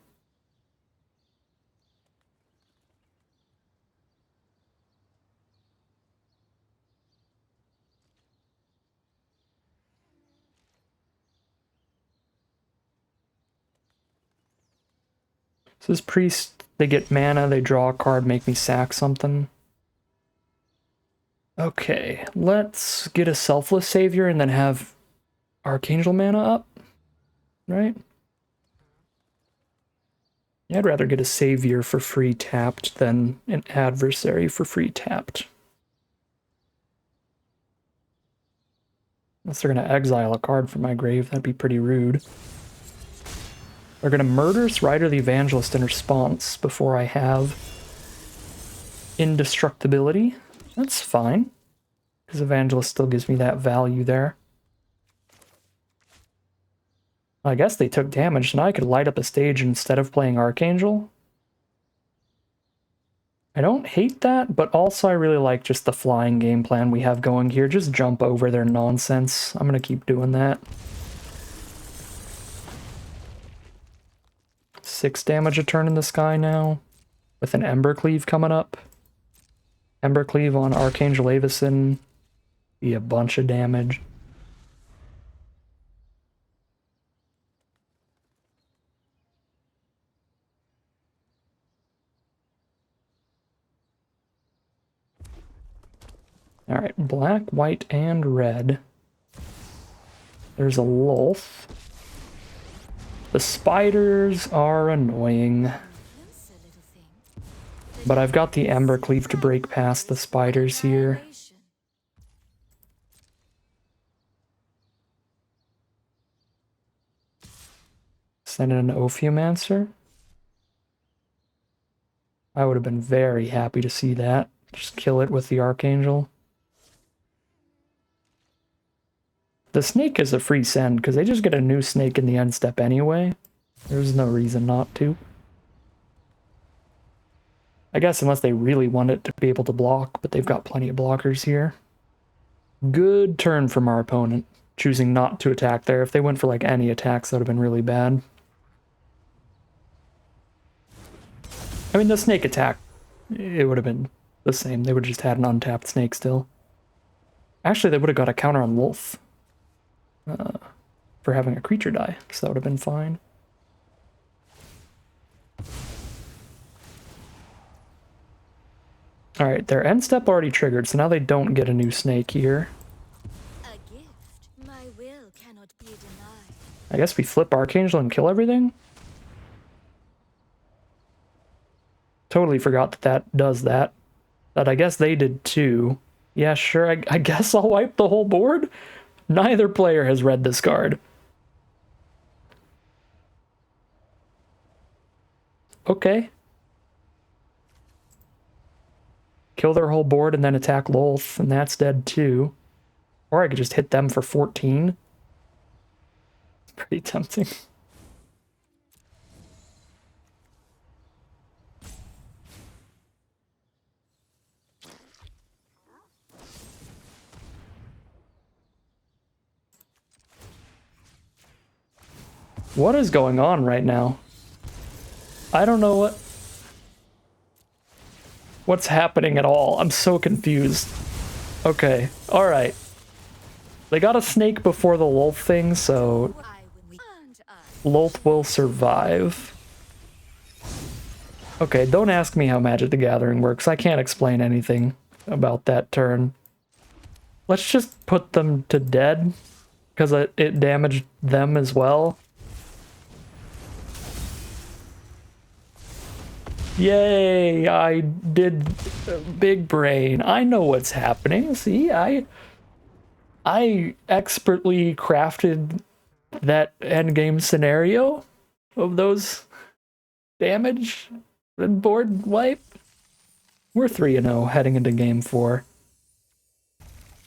So this priest, they get mana, they draw a card, make me sack something. Okay, let's get a Selfless Savior and then have Archangel mana up, right? Yeah, I'd rather get a Savior for free tapped than an Adversary for free tapped. Unless they're going to exile a card from my grave, that'd be pretty rude. They're going to murder Strider the Evangelist in response before I have Indestructibility. That's fine, because Evangelist still gives me that value there. I guess they took damage, so now I could light up a stage instead of playing Archangel. I don't hate that, but also I really like just the flying game plan we have going here. Just jump over their nonsense. I'm going to keep doing that. 6 damage a turn in the sky now, with an Embercleave coming up. Embercleave on Archangel Avacyn, be a bunch of damage. Alright, black, white, and red. There's a Lolth. The spiders are annoying. But I've got the Embercleave to break past the spiders here. Send in an Ophiomancer. I would have been very happy to see that. Just kill it with the Archangel. The snake is a free send, because they just get a new snake in the end step anyway. There's no reason not to. I guess unless they really want it to be able to block, but they've got plenty of blockers here. Good turn from our opponent, choosing not to attack there. If they went for like any attacks, that would have been really bad. I mean, the snake attack, it would have been the same. They would have just had an untapped snake still. Actually, they would have got a counter on Wolf. For having a creature die, so that would have been fine. Alright, their end step already triggered, so now they don't get a new snake here. A gift. My will cannot be denied. I guess we flip Archangel and kill everything? Totally forgot that that does that. But I guess they did too. Yeah, sure, I guess I'll wipe the whole board? Neither player has read this card. Okay. Kill their whole board and then attack Lolth, and that's dead too. Or I could just hit them for 14. Pretty tempting. What is going on right now? I don't know what's happening at all. I'm so confused. Okay, alright. They got a snake before the Lolth thing, so Lolth will survive. Okay, don't ask me how Magic the Gathering works. I can't explain anything about that turn. Let's just put them to dead, because it damaged them as well. Yay, I did big brain. I know what's happening. See, I expertly crafted that endgame scenario of those damage and board wipe. We're 3-0 heading into game 4.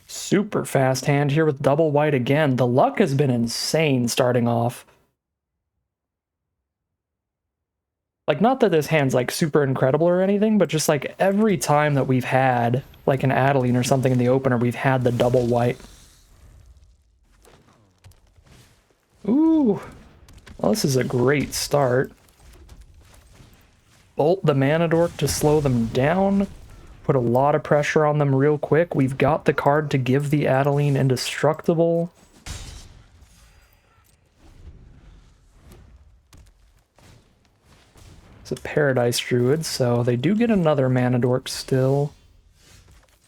Super fast hand here with double white again. The luck has been insane starting off. Like, not that this hand's like super incredible or anything, but just like every time that we've had like an Adeline or something in the opener, we've had the double white. Ooh, well, this is a great start. Bolt the Mana Dork to slow them down. Put a lot of pressure on them real quick. We've got the card to give the Adeline indestructible. It's a Paradise Druid, so they do get another Mana Dork still.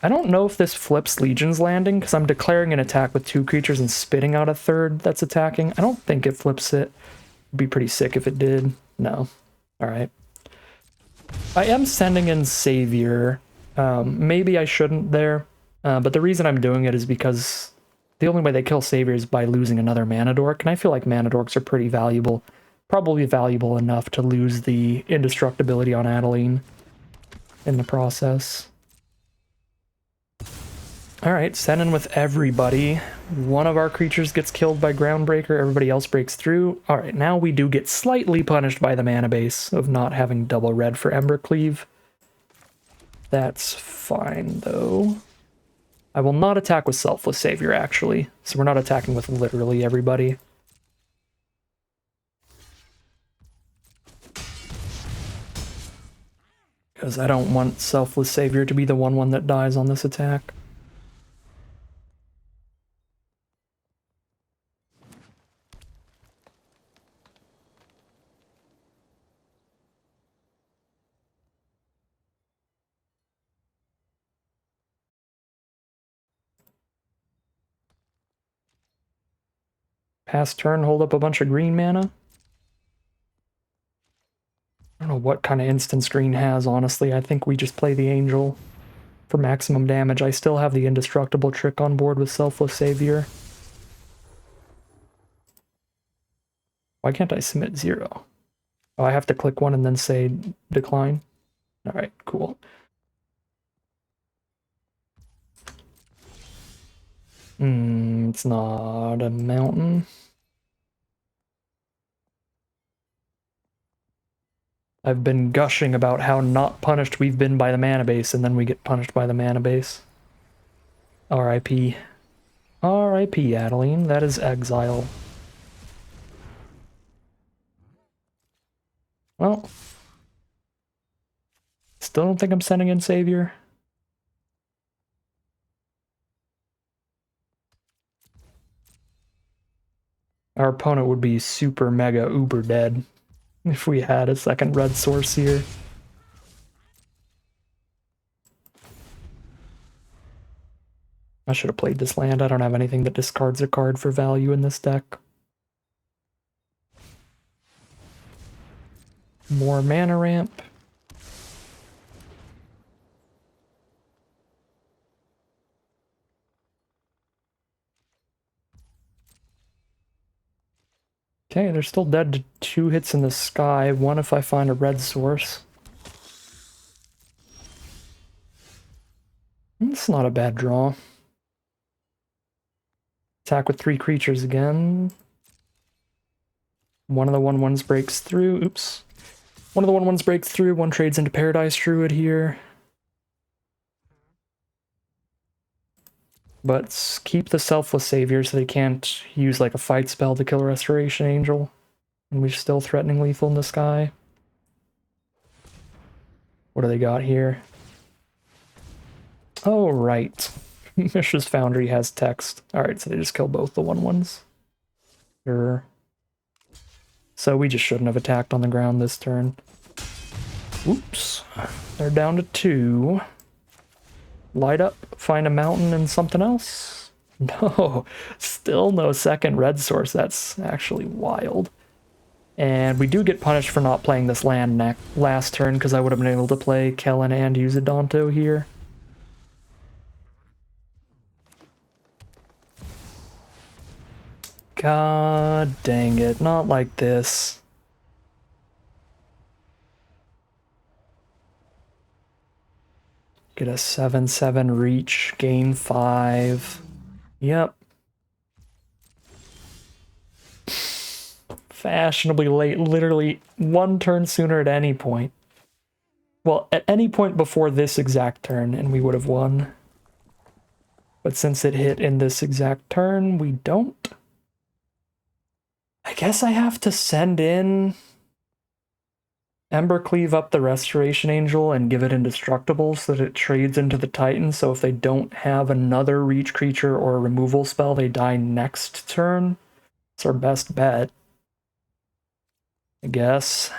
I don't know if this flips Legion's Landing, because I'm declaring an attack with 2 creatures and spitting out a third that's attacking. I don't think it flips it. It'd be pretty sick if it did. No. Alright. I am sending in Savior. Maybe I shouldn't there, but the reason I'm doing it is because the only way they kill Savior is by losing another Mana Dork, and I feel like Mana Dorks are pretty valuable. Probably valuable enough to lose the indestructibility on Adeline in the process. Alright, send in with everybody. One of our creatures gets killed by Groundbreaker, everybody else breaks through. Alright, now we do get slightly punished by the mana base of not having double red for Embercleave. That's fine, though. I will not attack with Selfless Savior, actually, so we're not attacking with literally everybody. Because I don't want Selfless Savior to be the one that dies on this attack. Pass turn, hold up a bunch of green mana. I don't know what kind of instance green has, honestly. I think we just play the Angel for maximum damage. I still have the indestructible trick on board with Selfless Savior. Why can't I submit 0? Oh, I have to click one and then say decline? Alright, cool. It's not a mountain. I've been gushing about how not punished we've been by the mana base, and then we get punished by the mana base. R.I.P. R.I.P. Adeline, that is exile. Well, still don't think I'm sending in Savior. Our opponent would be super mega uber dead if we had a second red source here. I should have played this land. I don't have anything that discards a card for value in this deck. More mana ramp. Okay, they're still dead to 2 hits in the sky. 1 if I find a red source. It's not a bad draw. Attack with 3 creatures again. One of the 1/1s breaks through. Oops. One of the 1/1s breaks through. One trades into Paradise Druid here. But keep the Selfless Savior so they can't use like a fight spell to kill a Restoration Angel. And we're still threatening lethal in the sky. What do they got here? Oh, right. Mishra's Foundry has text. Alright, so they just kill both the 1/1s. Sure. So we just shouldn't have attacked on the ground this turn. Oops. They're down to 2. Light up, find a mountain and something else? No, still no second red source. That's actually wild. And we do get punished for not playing this land last turn, because I would have been able to play Kellen and use a Danto here. God dang it, not like this. Get a 7/7 reach, gain 5. Yep. Fashionably late, literally one turn sooner at any point. Well, at any point before this exact turn, and we would have won. But since it hit in this exact turn, we don't. I guess I have to send in Embercleave up the Restoration Angel and give it indestructible so that it trades into the Titan, so if they don't have another reach creature or a removal spell, they die next turn. It's our best bet, I guess.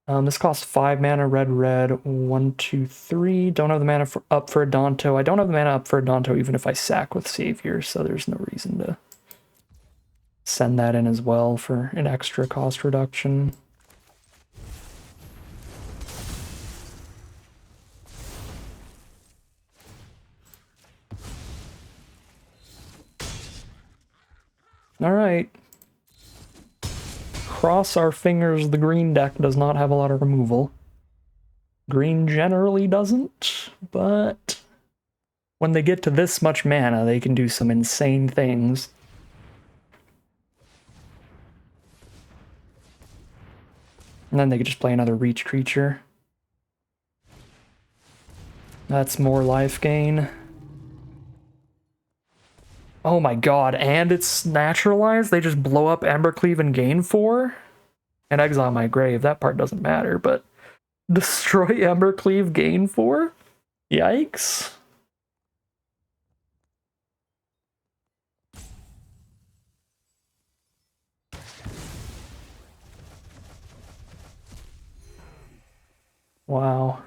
This costs 5 mana, red, 1, 2, 3. Don't have the mana up for a Danto. I don't have the mana up for a Danto even if I sack with Savior, so there's no reason to send that in as well for an extra cost reduction. Alright. Cross our fingers, the green deck does not have a lot of removal. Green generally doesn't, but when they get to this much mana, they can do some insane things. And then they could just play another reach creature. That's more life gain. Oh my god, and it's naturalized? They just blow up Embercleave and gain 4? And exile my grave, that part doesn't matter, but destroy Embercleave, gain 4? Yikes. Wow.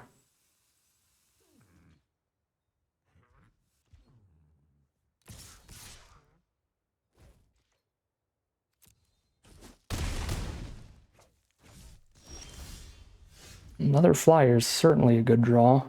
Another flyer is certainly a good draw.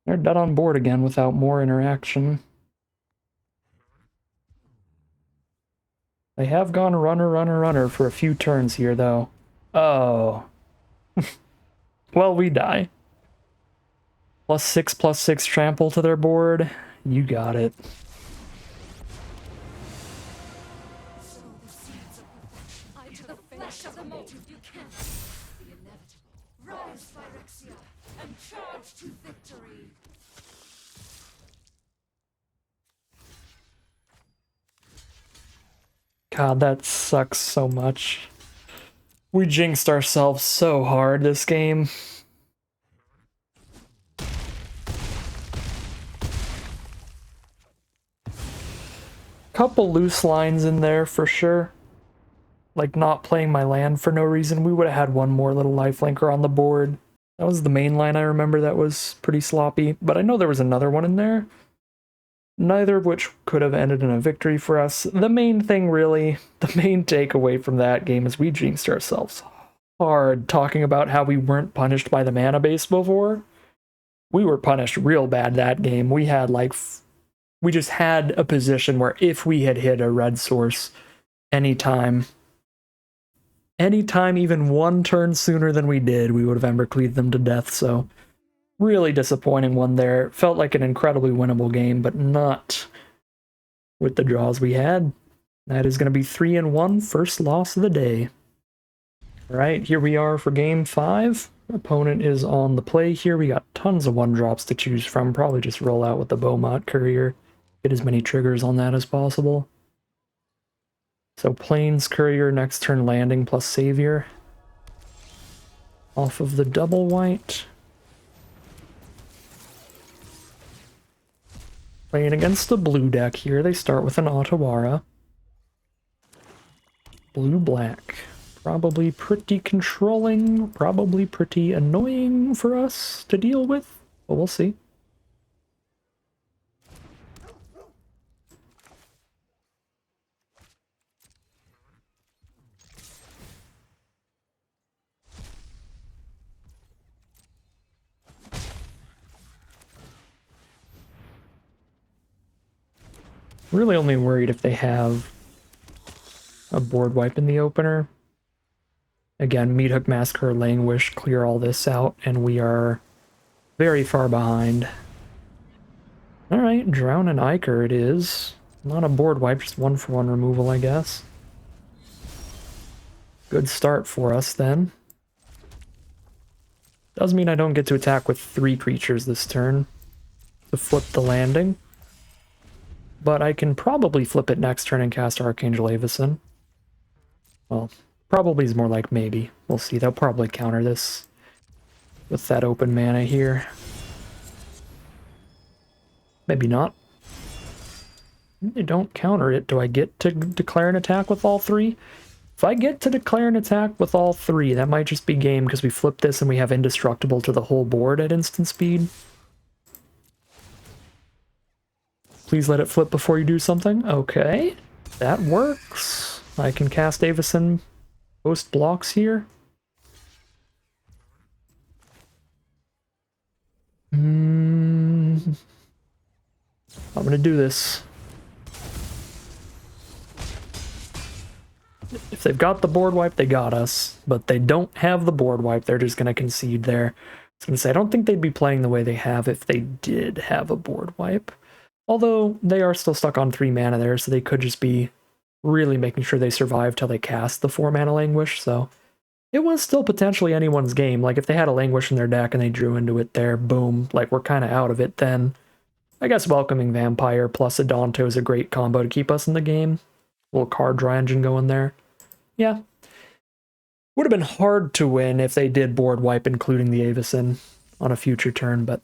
They're dead on board again without more interaction. They have gone runner, runner, runner for a few turns here, though. Oh. Well, we die. +6/+6 trample to their board. You got it. God, that sucks so much. We jinxed ourselves so hard this game. Couple loose lines in there for sure. Like not playing my land for no reason. We would have had one more little lifelinker on the board. That was the main line I remember that was pretty sloppy, but I know there was another one in there. Neither of which could have ended in a victory for us. The main thing really, the main takeaway from that game is we jinxed ourselves hard talking about how we weren't punished by the mana base before. We were punished real bad that game. We had we just had a position where if we had hit a red source anytime even one turn sooner than we did, we would have Embercleaved them to death, so really disappointing one there. Felt like an incredibly winnable game, but not with the draws we had. That is going to be 3-1, first loss of the day. All right, here we are for game 5. Opponent is on the play here. We got tons of 1-drops to choose from. Probably just roll out with the Beaumont Courier. Get as many triggers on that as possible. So Plains Courier, next turn landing plus Savior. Off of the double white. Playing against the blue deck here, they start with an Otawara. Blue-black. Probably pretty controlling, probably pretty annoying for us to deal with, but we'll see. Really only worried if they have a board wipe in the opener. Again, Meathook Massacre, Languish, clear all this out, and we are very far behind. Alright, Drown and Iker it is. Not a board wipe, just 1-for-1 removal, I guess. Good start for us, then. Does mean I don't get to attack with 3 creatures this turn to flip the landing. But I can probably flip it next turn and cast Archangel Avacyn. Well, probably is more like maybe. We'll see. They'll probably counter this with that open mana here. Maybe not. They don't counter it. Do I get to declare an attack with all 3? If I get to declare an attack with all 3, that might just be game because we flip this and we have indestructible to the whole board at instant speed. Please let it flip before you do something. Okay, that works. I can cast Avacyn post blocks here. I'm gonna do this. If they've got the board wipe, they got us. But they don't have the board wipe, they're just gonna concede there. I was gonna say, I don't think they'd be playing the way they have if they did have a board wipe. Although, they are still stuck on 3 mana there, so they could just be really making sure they survive till they cast the 4 mana Languish, so it was still potentially anyone's game. Like, if they had a Languish in their deck and they drew into it there, boom, like, we're kind of out of it then. I guess Welcoming Vampire plus Adonto is a great combo to keep us in the game. Little card draw engine going there. Yeah. Would have been hard to win if they did board wipe, including the Avacyn, on a future turn, but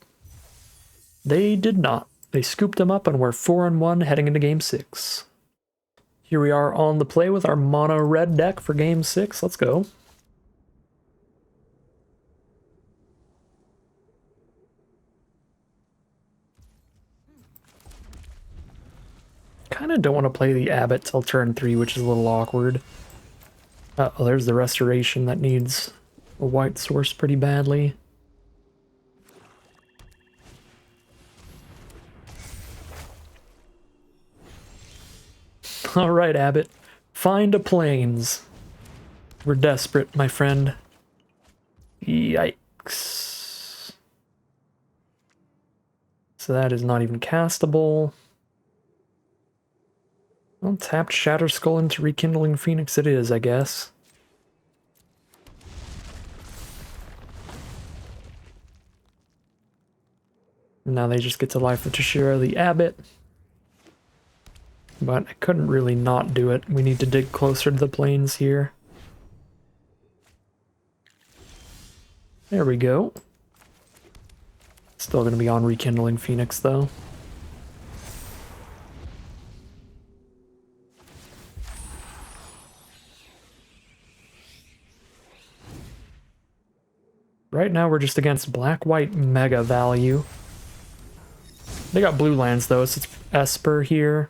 they did not. They scooped them up and we're 4-1 heading into Game 6. Here we are on the play with our mono red deck for Game 6. Let's go. Kind of don't want to play the Abbot till turn 3, which is a little awkward. Uh-oh, there's the Restoration that needs a white source pretty badly. Alright, Abbot. Find a Plains. We're desperate, my friend. Yikes. So that is not even castable. Well, tapped Shatter Skull into Rekindling Phoenix it is, I guess. Now they just get to Life of Tashira the Abbot. But I couldn't really not do it. We need to dig closer to the Plains here. There we go. Still going to be on Rekindling Phoenix, though. Right now we're just against black-white mega value. They got blue lands, though, so it's Esper here.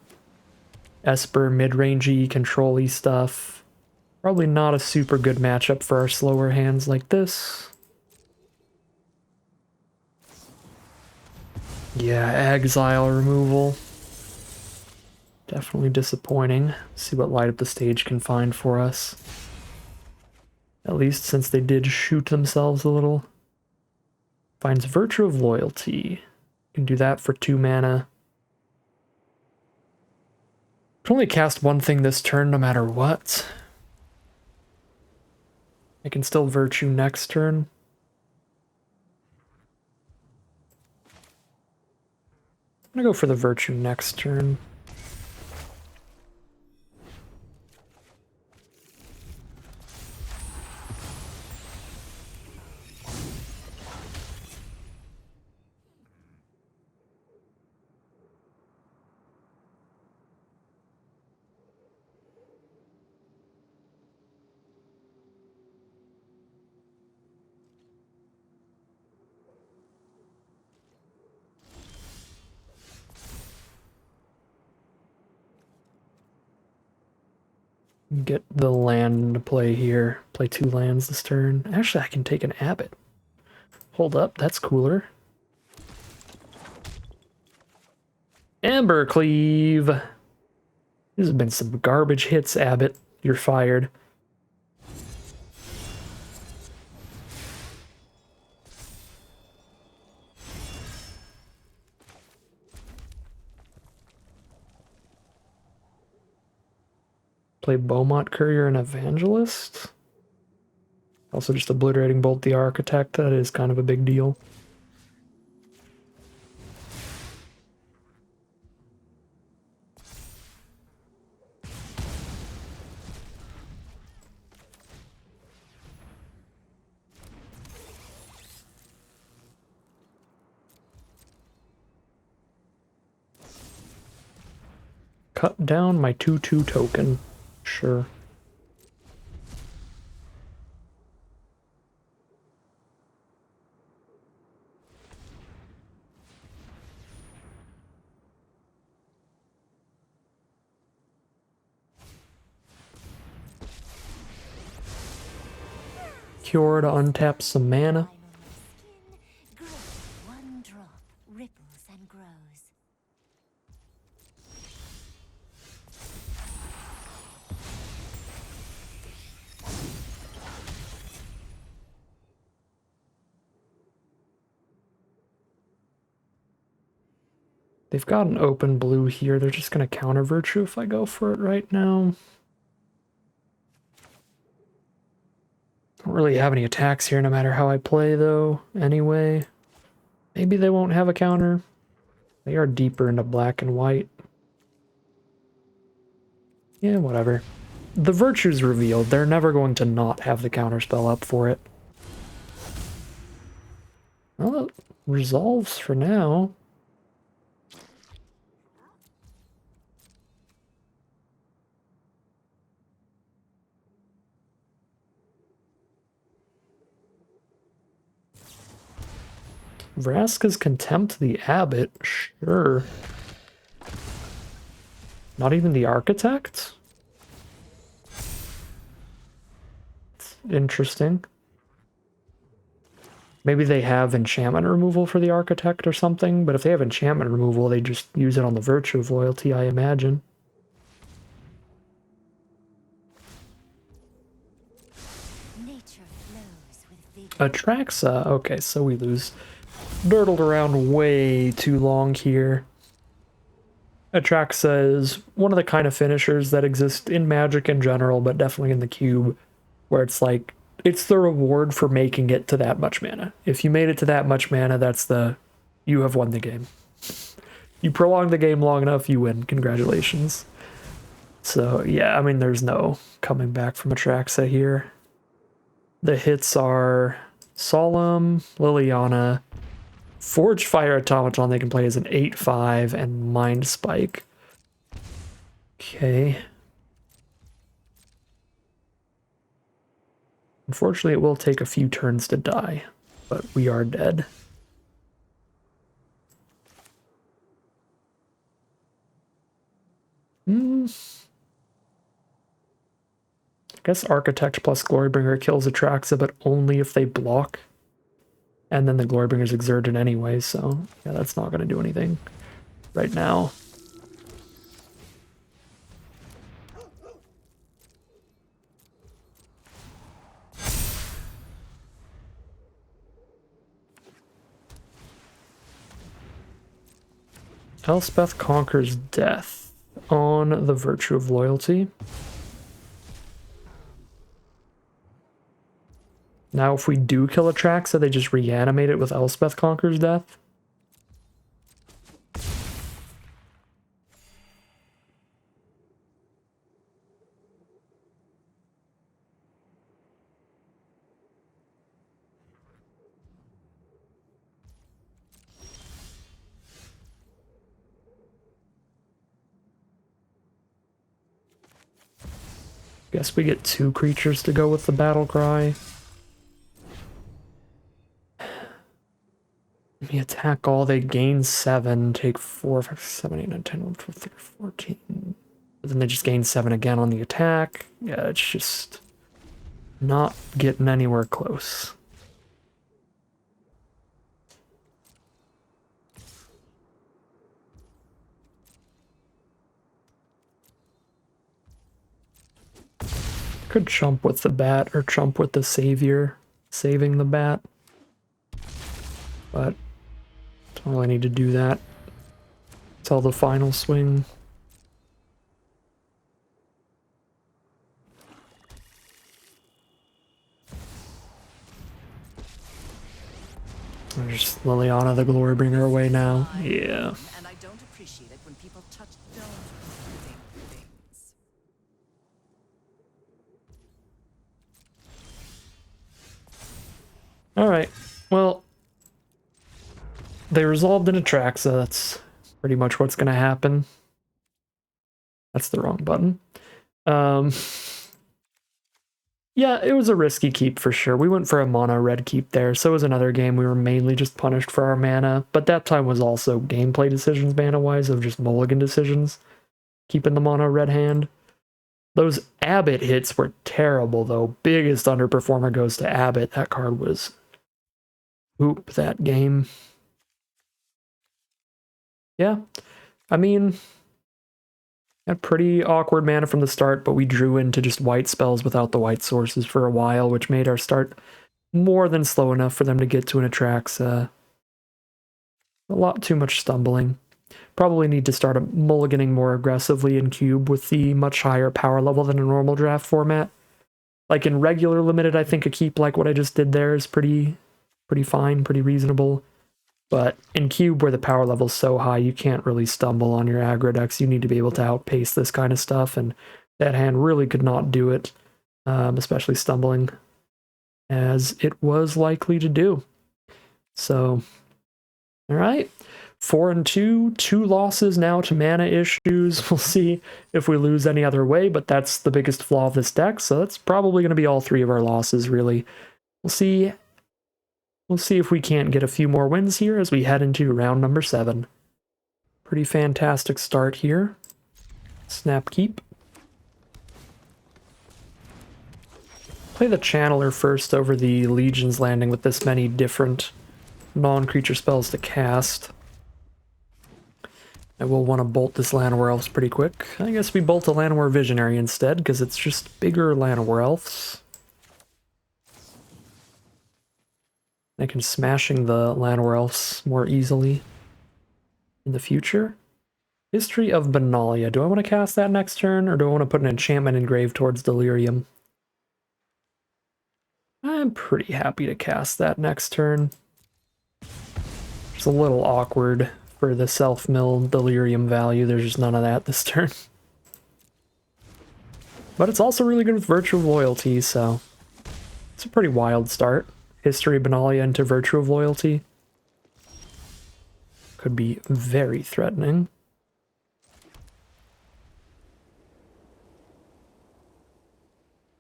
Esper, mid-rangey, control-y stuff. Probably not a super good matchup for our slower hands like this. Yeah, exile removal. Definitely disappointing. See what Light Up the Stage can find for us. At least since they did shoot themselves a little. Finds Virtue of Loyalty. Can do that for 2 mana. Can only cast one thing this turn no matter what. I can still Virtue next turn. I'm gonna go for the Virtue next turn. Get the land into play here. Play 2 lands this turn. Actually, I can take an abbot. Hold up, that's cooler. Ambercleave. These have been some garbage hits, Abbott. You're fired. Play Beaumont Courier and Evangelist. Also just obliterating Bolt the Architect. That is kind of a big deal. Cut down my 2/2 token. Sure. Cure to untap some mana. One drop ripples and grows. They've got an open blue here. They're just going to counter Virtue if I go for it right now. Don't really have any attacks here no matter how I play though, anyway. Maybe they won't have a counter. They are deeper into black and white. Yeah, whatever. The Virtue's revealed. They're never going to not have the counterspell up for it. Well, it resolves for now. Vraska's Contempt the Abbot? Sure. Not even the Architect? It's interesting. Maybe they have enchantment removal for the Architect or something, but if they have enchantment removal, they just use it on the Virtue of Loyalty, I imagine. Nature flows with vigor. Atraxa. Okay, so we lose. Dirtled around way too long here. Atraxa is one of the kind of finishers that exist in Magic in general, but definitely in the cube, where it's like, it's the reward for making it to that much mana. If you made it to that much mana, that's the, you have won the game. You prolong the game long enough, you win. Congratulations. So yeah, I mean, there's no coming back from Atraxa here. The hits are Solemn, Liliana, Forge Fire Automaton they can play as an 8/5, and Mind Spike. Okay. Unfortunately, it will take a few turns to die, but we are dead. I guess Architect plus Glorybringer kills Atraxa, but only if they block. And then the Glorybringer's exerted anyway, so yeah, that's not going to do anything right now. Elspeth conquers death on the Virtue of Loyalty. Now if we do kill Atraxa, they just reanimate it with Elspeth conquers death. Guess we get 2 creatures to go with the battle cry. Let me attack all. They gain 7, take 4, 5, 6, 7, 8, 9, 10, 11, 12, 13, 14. But then they just gain 7 again on the attack. Yeah, it's just not getting anywhere close. Could chump with the bat or chump with the savior, saving the bat. But don't really need to do that till the final swing. There's Liliana, the Glorybringer, away now. Yeah. And I don't appreciate it when people touch things. Alright, well, they resolved in Atraxa. That's pretty much what's going to happen. That's the wrong button. Yeah, it was a risky keep for sure. We went for a mono red keep there, so it was another game we were mainly just punished for our mana, but that time was also gameplay decisions mana-wise of just mulligan decisions, keeping the mono red hand. Those Abbott hits were terrible though. Biggest underperformer goes to Abbott. That card was poop that game. Yeah, I mean, had pretty awkward mana from the start, but we drew into just white spells without the white sources for a while, which made our start more than slow enough for them to get to an Atraxa. A lot too much stumbling. Probably need to start mulliganing more aggressively in Cube with the much higher power level than a normal draft format. Like in regular limited, I think a keep like what I just did there is pretty fine, pretty reasonable. But in Cube, where the power level's so high, you can't really stumble on your aggro decks. You need to be able to outpace this kind of stuff, and that hand really could not do it, especially stumbling, as it was likely to do. So, all right. 4-2, 2 losses now to mana issues. We'll see if we lose any other way, but that's the biggest flaw of this deck, so that's probably going to be all 3 of our losses, really. We'll see if we can't get a few more wins here as we head into round number 7. Pretty fantastic start here. Snap keep. Play the Channeler first over the Legion's Landing with this many different non-creature spells to cast. I will want to bolt this Llanowar Elves pretty quick. I guess we bolt a Llanowar Visionary instead, because it's just bigger Llanowar Elves. I can smashing the Llanowar Elves more easily in the future. History of Benalia. Do I want to cast that next turn, or do I want to put an enchantment engraved towards Delirium? I'm pretty happy to cast that next turn. It's a little awkward for the self-mill Delirium value. There's just none of that this turn. But it's also really good with Virtue of Loyalty, so it's a pretty wild start. History of Benalia into Virtue of Loyalty. Could be very threatening.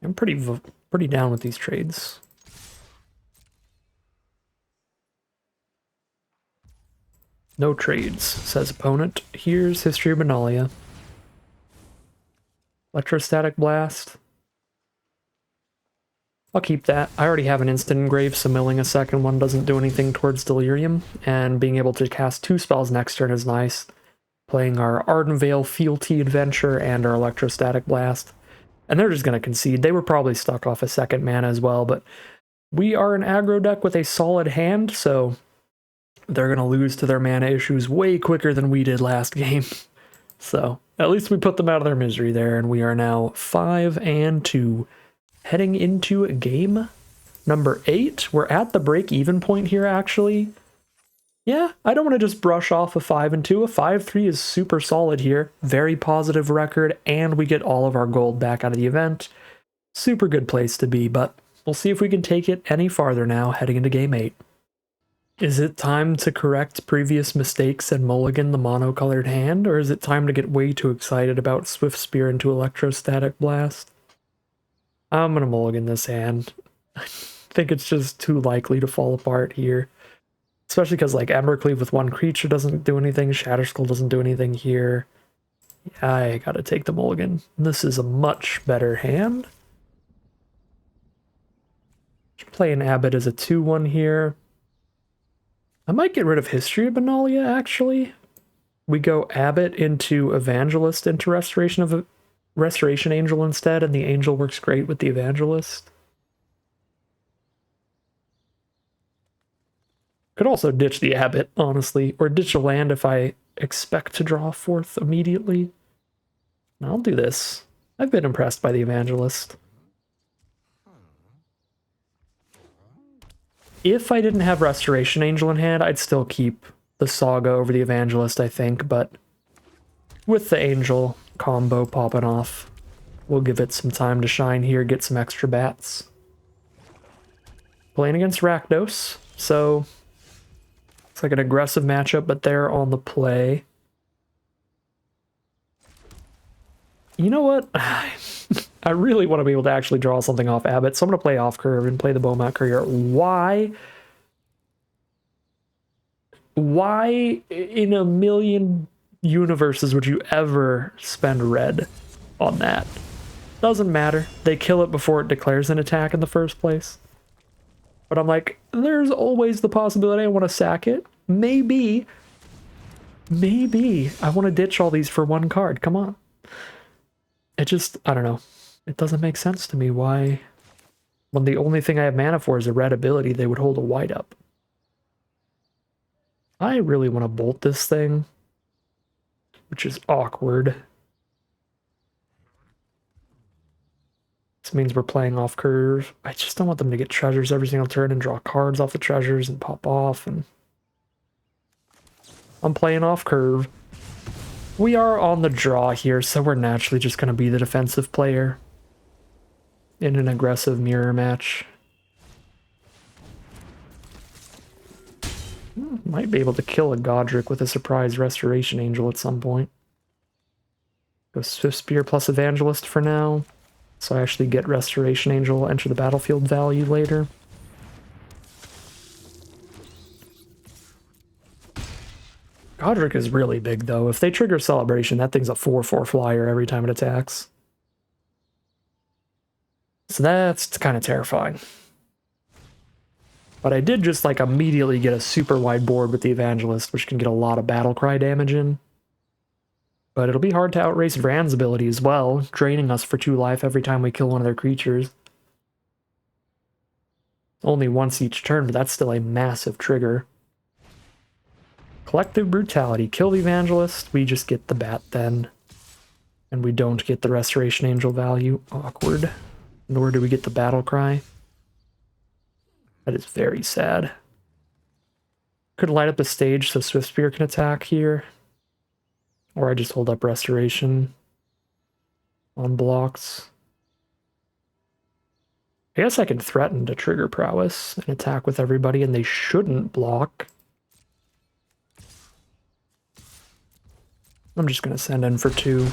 I'm pretty down with these trades. No trades, says opponent. Here's History of Benalia. Electrostatic Blast. I'll keep that. I already have an instant engrave, so milling a second one doesn't do anything towards Delirium, and being able to cast 2 spells next turn is nice. Playing our Ardenvale Fealty Adventure and our Electrostatic Blast. And they're just going to concede. They were probably stuck off a second mana as well, but we are an aggro deck with a solid hand, so they're going to lose to their mana issues way quicker than we did last game. So at least we put them out of their misery there, and we are now 5-2. Heading into game number 8. We're at the break-even point here, actually. Yeah, I don't want to just brush off a 5-2. A 5-3 is super solid here. Very positive record, and we get all of our gold back out of the event. Super good place to be, but we'll see if we can take it any farther now, heading into game 8. Is it time to correct previous mistakes and mulligan the mono-colored hand, or is it time to get way too excited about Swift Spear into Electrostatic Blast? I'm gonna mulligan this hand. I think it's just too likely to fall apart here. Especially because, like, Embercleave with 1 creature doesn't do anything, Shatterskull doesn't do anything here. I gotta take the mulligan. This is a much better hand. Play an Abbot as a 2-1 here. I might get rid of History of Benalia, actually. We go Abbot into Evangelist into Restoration Angel instead, and the Angel works great with the Evangelist. Could also ditch the Abbot, honestly, or ditch a land if I expect to draw fourth immediately. I'll do this. I've been impressed by the Evangelist. If I didn't have Restoration Angel in hand, I'd still keep the Saga over the Evangelist, I think, but with the Angel combo popping off, we'll give it some time to shine here, get some extra bats. Playing against Rakdos, so it's like an aggressive matchup, but they're on the play. You know what? I really want to be able to actually draw something off Abbott, so I'm going to play off curve and play the Beaumont Courier. Why in a million universes would you ever spend red on that? Doesn't matter. They kill it before it declares an attack in the first place. But I'm like, there's always the possibility I want to sack it. Maybe I want to ditch all these for one card. Come on. It just, I don't know. It doesn't make sense to me why, when the only thing I have mana for is a red ability, they would hold a white up. I really want to bolt this thing, which is awkward. This means we're playing off curve. I just don't want them to get treasures every single turn and draw cards off the treasures and pop off. And I'm playing off curve. We are on the draw here, so we're naturally just going to be the defensive player in an aggressive mirror match. Might be able to kill a Godric with a surprise Restoration Angel at some point. Go Swift Spear plus Evangelist for now. So I actually get Restoration Angel, enter the battlefield value later. Godric is really big, though. If they trigger Celebration, that thing's a 4/4 flyer every time it attacks. So that's kind of terrifying. But I did just, like, immediately get a super wide board with the Evangelist, which can get a lot of Battlecry damage in. But it'll be hard to outrace Vran's ability as well, draining us for 2 life every time we kill one of their creatures. Only once each turn, but that's still a massive trigger. Collective Brutality. Kill the Evangelist. We just get the bat then. And we don't get the Restoration Angel value. Awkward. Nor do we get the Battlecry. That is very sad. Could light up the stage so Swift Spear can attack here. Or I just hold up Restoration on blocks. I guess I can threaten to trigger Prowess and attack with everybody, and they shouldn't block. I'm just going to send in for 2.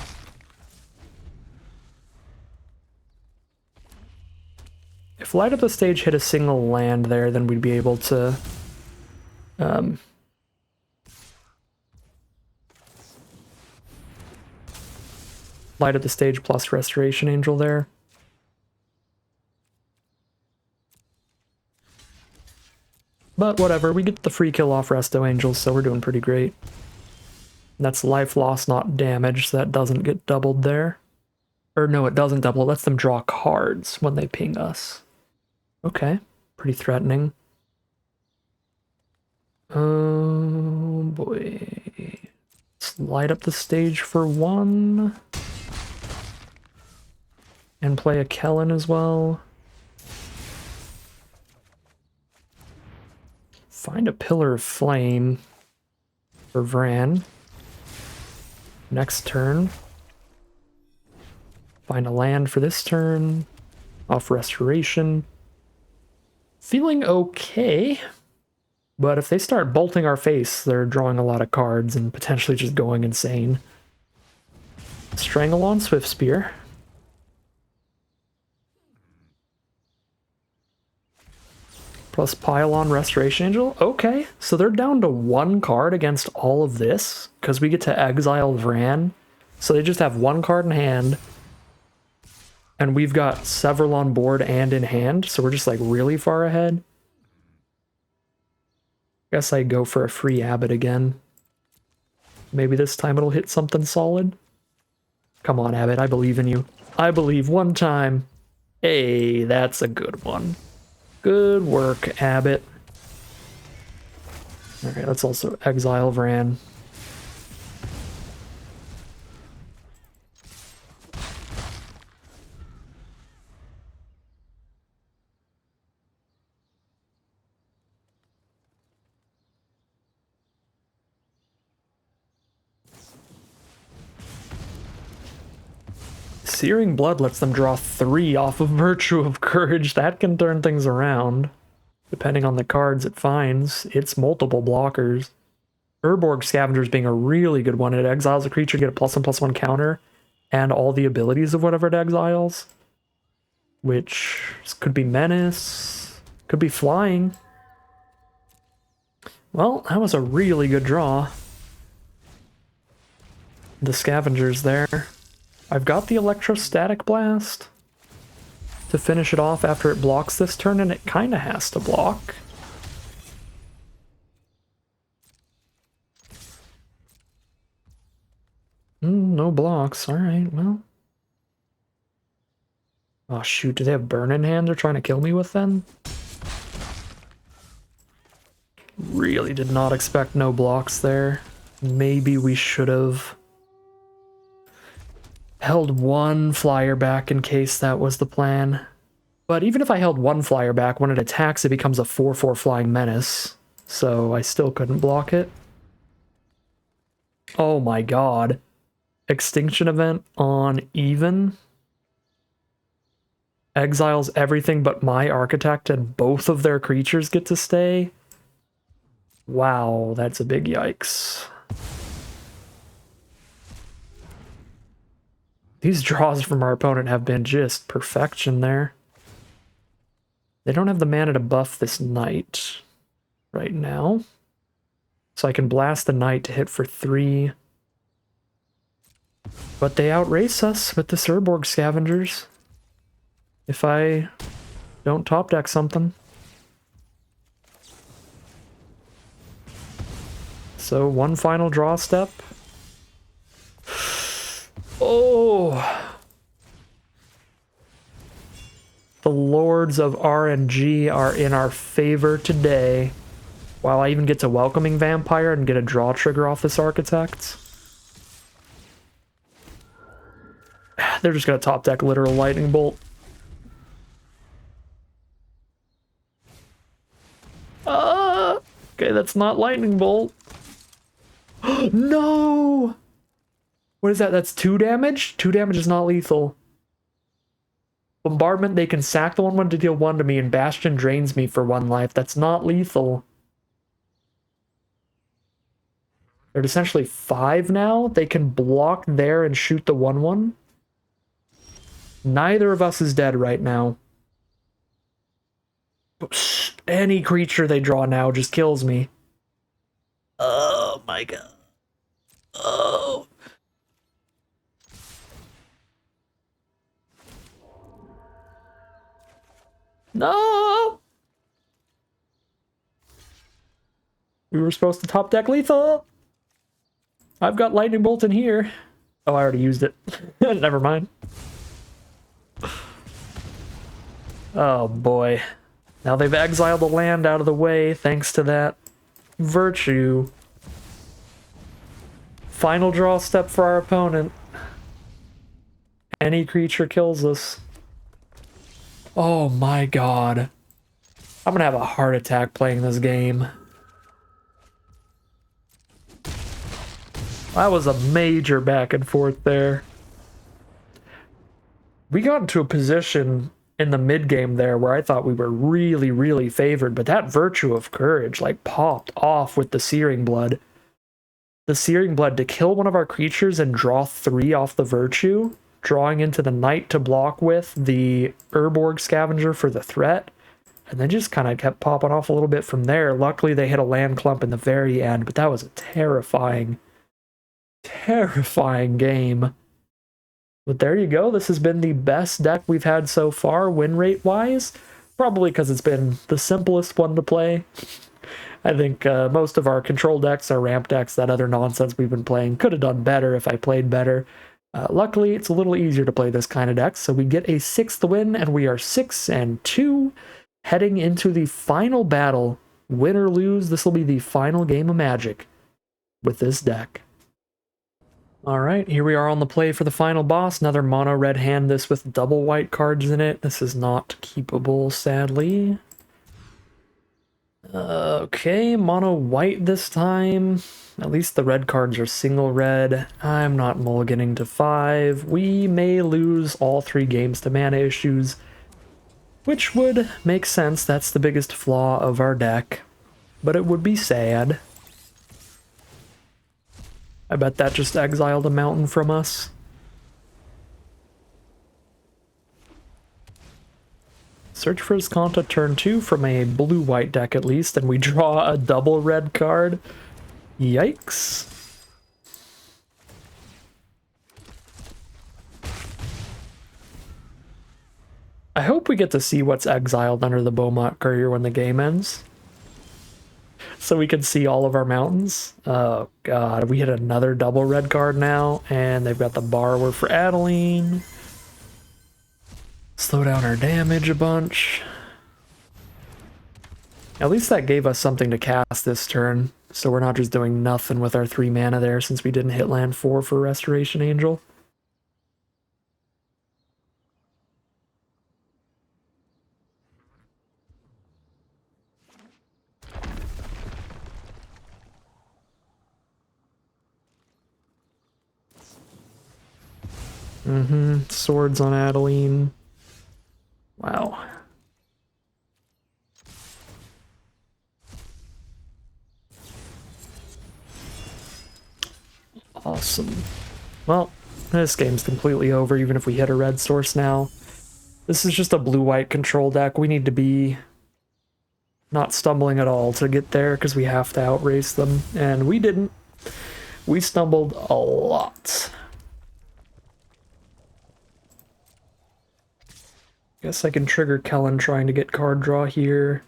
If Light Up the Stage hit a single land there, then we'd be able to Light Up the Stage plus Restoration Angel there. But whatever, we get the free kill off Resto Angels, so we're doing pretty great. That's life loss, not damage, so that doesn't get doubled there. Or no, it doesn't double. It lets them draw cards when they ping us. Okay, pretty threatening. Oh boy. Let's light up the stage for 1. And play a Kellen as well. Find a Pillar of Flame for Vran. Next turn. Find a land for this turn. Off Restoration. Feeling okay. But if they start bolting our face, they're drawing a lot of cards and potentially just going insane. Strangle on Swift Spear. Plus pile on Restoration Angel. Okay, so they're down to 1 card against all of this because we get to exile Vran So they just have one card in hand. And we've got several on board and in hand, so we're just like really far ahead. Guess I go for a free Abbot again. Maybe this time it'll hit something solid. Come on, Abbot, I believe in you. I believe one time. Hey, that's a good one. Good work, Abbot. Alright, let's also exile Vran. Searing Blood lets them draw 3 off of Virtue of Courage. That can turn things around. Depending on the cards it finds, it's multiple blockers. Urborg Scavengers being a really good one. It exiles a creature, get a +1/+1 counter, and all the abilities of whatever it exiles. Which could be Menace, could be Flying. Well, that was a really good draw. The Scavengers there. I've got the Electrostatic Blast to finish it off after it blocks this turn, and it kind of has to block. No blocks. Alright, well. Oh shoot, do they have Burn in hand they're trying to kill me with then? Really did not expect no blocks there. Maybe we should have held one flyer back in case that was the plan. But even if I held one flyer back, when it attacks it becomes a 4/4 Flying Menace. So I still couldn't block it. Oh my god. Extinction Event on even. Exiles everything but my Architect and both of their creatures get to stay. Wow, that's a big yikes. These draws from our opponent have been just perfection there. They don't have the mana to buff this Knight right now. So I can blast the Knight to hit for 3. But they outrace us with the Urborg Scavengers. If I don't top deck something. So one final draw step. Oh! The Lords of RNG are in our favor today. While I even get to Welcoming Vampire and get a draw trigger off this Architect. They're just gonna top deck literal Lightning Bolt. Okay, that's not Lightning Bolt. No! What is that? That's 2 damage? 2 damage is not lethal. Bombardment, they can sack the 1/1 to deal 1 to me, and Bastion drains me for 1 life. That's not lethal. They're essentially 5 now. They can block there and shoot the 1/1. Neither of us is dead right now. Any creature they draw now just kills me. Oh my god. Oh. No! We were supposed to top deck lethal. I've got Lightning Bolt in here. Oh, I already used it. Never mind. Oh boy. Now they've exiled the land out of the way thanks to that Virtue. Final draw step for our opponent. Any creature kills us. Oh my god. I'm gonna have a heart attack playing this game. That was a major back and forth there. We got into a position in the mid game there where I thought we were really, really favored, but that Virtue of Courage like popped off with the Searing Blood. The Searing Blood to kill one of our creatures and draw 3 off the Virtue, drawing into the Knight to block with the Urborg Scavenger for the threat, and then just kind of kept popping off a little bit from there. Luckily they hit a land clump in the very end, but that was a terrifying Terrifying game. But there you go. This has been the best deck we've had so far, win rate wise. Probably because it's been the simplest one to play. I think most of our control decks, our ramp decks, that other nonsense we've been playing could have done better if I played better. Luckily, it's a little easier to play this kind of deck, so we get a 6th win, and we are 6-2, heading into the final battle. Win or lose, this will be the final game of Magic with this deck. Alright, here we are on the play for the final boss. Another mono red hand, this with double white cards in it. This is not keepable, sadly. Okay, mono white this time. At least the red cards are single red. I'm not mulliganing to 5. We may lose all 3 games to mana issues, which would make sense. That's the biggest flaw of our deck, but it would be sad. I bet that just exiled a mountain from us. Search for Escanta turn 2 from a blue-white deck at least, and we draw a double red card. Yikes. I hope we get to see what's exiled under the Beaumont Courier when the game ends, so we can see all of our mountains. Oh god, we hit another double red card now, and they've got the Borrower for Adeline. Slow down our damage a bunch. At least that gave us something to cast this turn, so we're not just doing nothing with our 3 mana there since we didn't hit land 4 for Restoration Angel. Swords on Adeline. Wow. Awesome. Well, this game's completely over even if we hit a red source now. This is just a blue-white control deck. We need to be not stumbling at all to get there because we have to outrace them, and we didn't. We stumbled a lot. Guess I can trigger Kellen trying to get card draw here.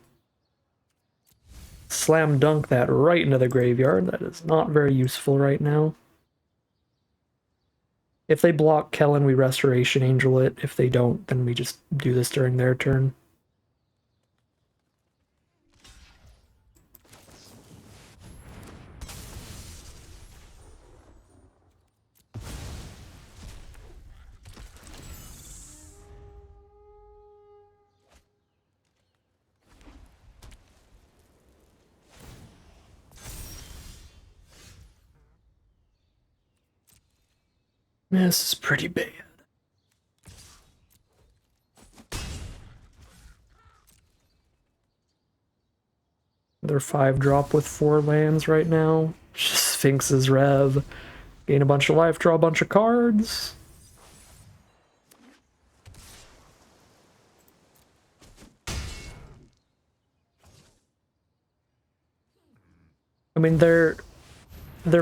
Slam dunk that right into the graveyard. That is not very useful right now. If they block Kellen, we Restoration Angel it. If they don't, then we just do this during their turn. This is pretty bad. Another 5-drop with 4 lands right now. Sphinx's Rev. Gain a bunch of life, draw a bunch of cards. I mean, their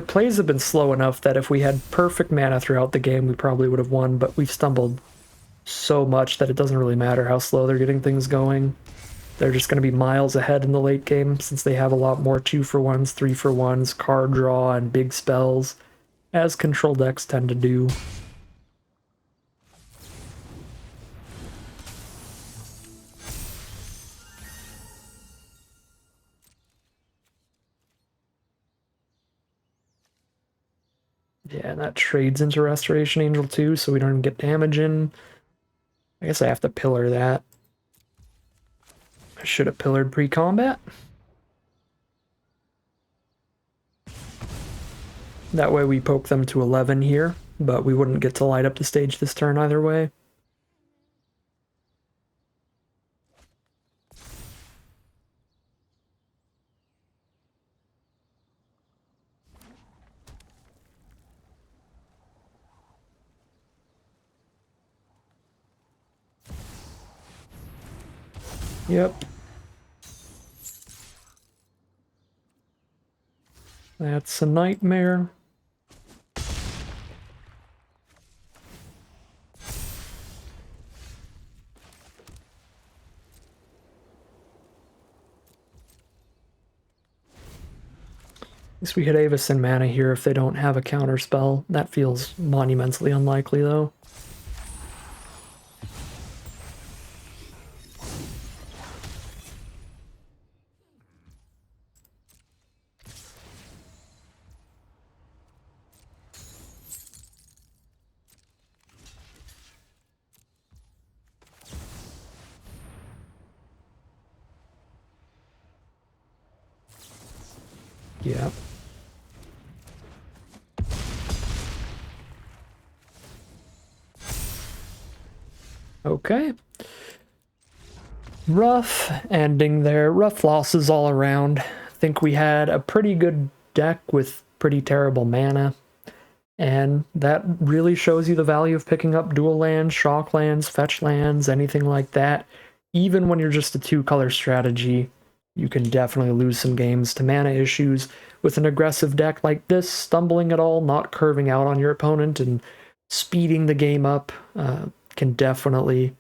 plays have been slow enough that if we had perfect mana throughout the game, we probably would have won, but we've stumbled so much that it doesn't really matter how slow they're getting things going. They're just going to be miles ahead in the late game since they have a lot more 2-for-1s, 3-for-1s, card draw, and big spells, as control decks tend to do. Yeah, and that trades into Restoration Angel too, so we don't even get damage in. I guess I have to pillar that. I should have pillared pre-combat. That way we poke them to 11 here, but we wouldn't get to light up the stage this turn either way. Yep. That's a nightmare. At least we could Avacyn mana here if they don't have a counter spell. That feels monumentally unlikely, though. Yeah. Okay. Rough ending there. Rough losses all around. I think we had a pretty good deck with pretty terrible mana. And that really shows you the value of picking up dual lands, shock lands, fetch lands, anything like that. Even when you're just a 2-color strategy, you can definitely lose some games to mana issues. With an aggressive deck like this, stumbling at all, not curving out on your opponent, and speeding the game up can definitely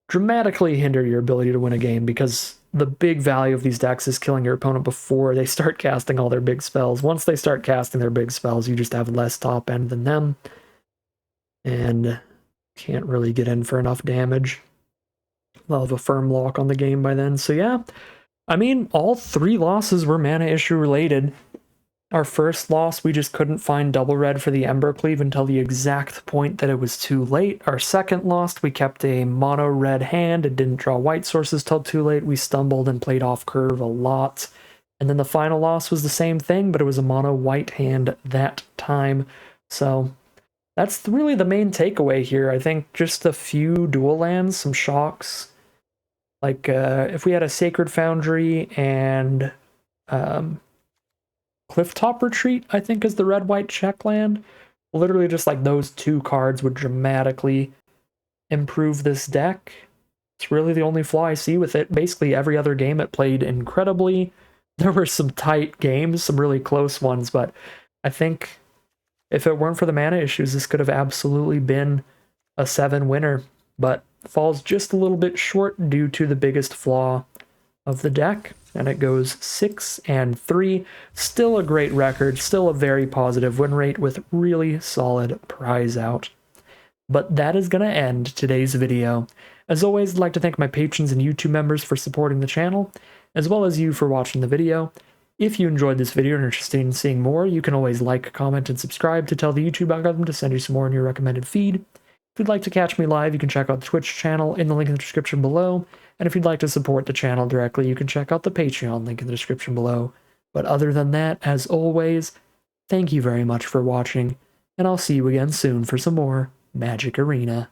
dramatically hinder your ability to win a game, because the big value of these decks is killing your opponent before they start casting all their big spells. Once they start casting their big spells, you just have less top end than them, and can't really get in for enough damage. They'll have a firm lock on the game by then. So yeah, I mean, all 3 losses were mana issue related. Our first loss, we just couldn't find double red for the Embercleave until the exact point that it was too late. Our second loss, we kept a mono red hand and didn't draw white sources till too late. We stumbled and played off curve a lot. And then the final loss was the same thing, but it was a mono white hand that time. So that's really the main takeaway here. I think just a few dual lands, some shocks. Like if we had a Sacred Foundry and Clifftop Retreat, I think, is the red-white check land. Literally just like those 2 cards would dramatically improve this deck. It's really the only flaw I see with it. Basically every other game it played incredibly. There were some tight games, some really close ones, but I think if it weren't for the mana issues, this could have absolutely been a 7 winner, but falls just a little bit short due to the biggest flaw of the deck, and it goes 6-3. Still a great record, still a very positive win rate with really solid prize out. But that is going to end today's video. As always, I'd like to thank my patrons and YouTube members for supporting the channel, as well as you for watching the video. If you enjoyed this video and are interested in seeing more, you can always like, comment, and subscribe to tell the YouTube algorithm to send you some more in your recommended feed. If you'd like to catch me live, you can check out the Twitch channel in the link in the description below. And if you'd like to support the channel directly, you can check out the Patreon link in the description below. But other than that, as always, thank you very much for watching, and I'll see you again soon for some more Magic Arena.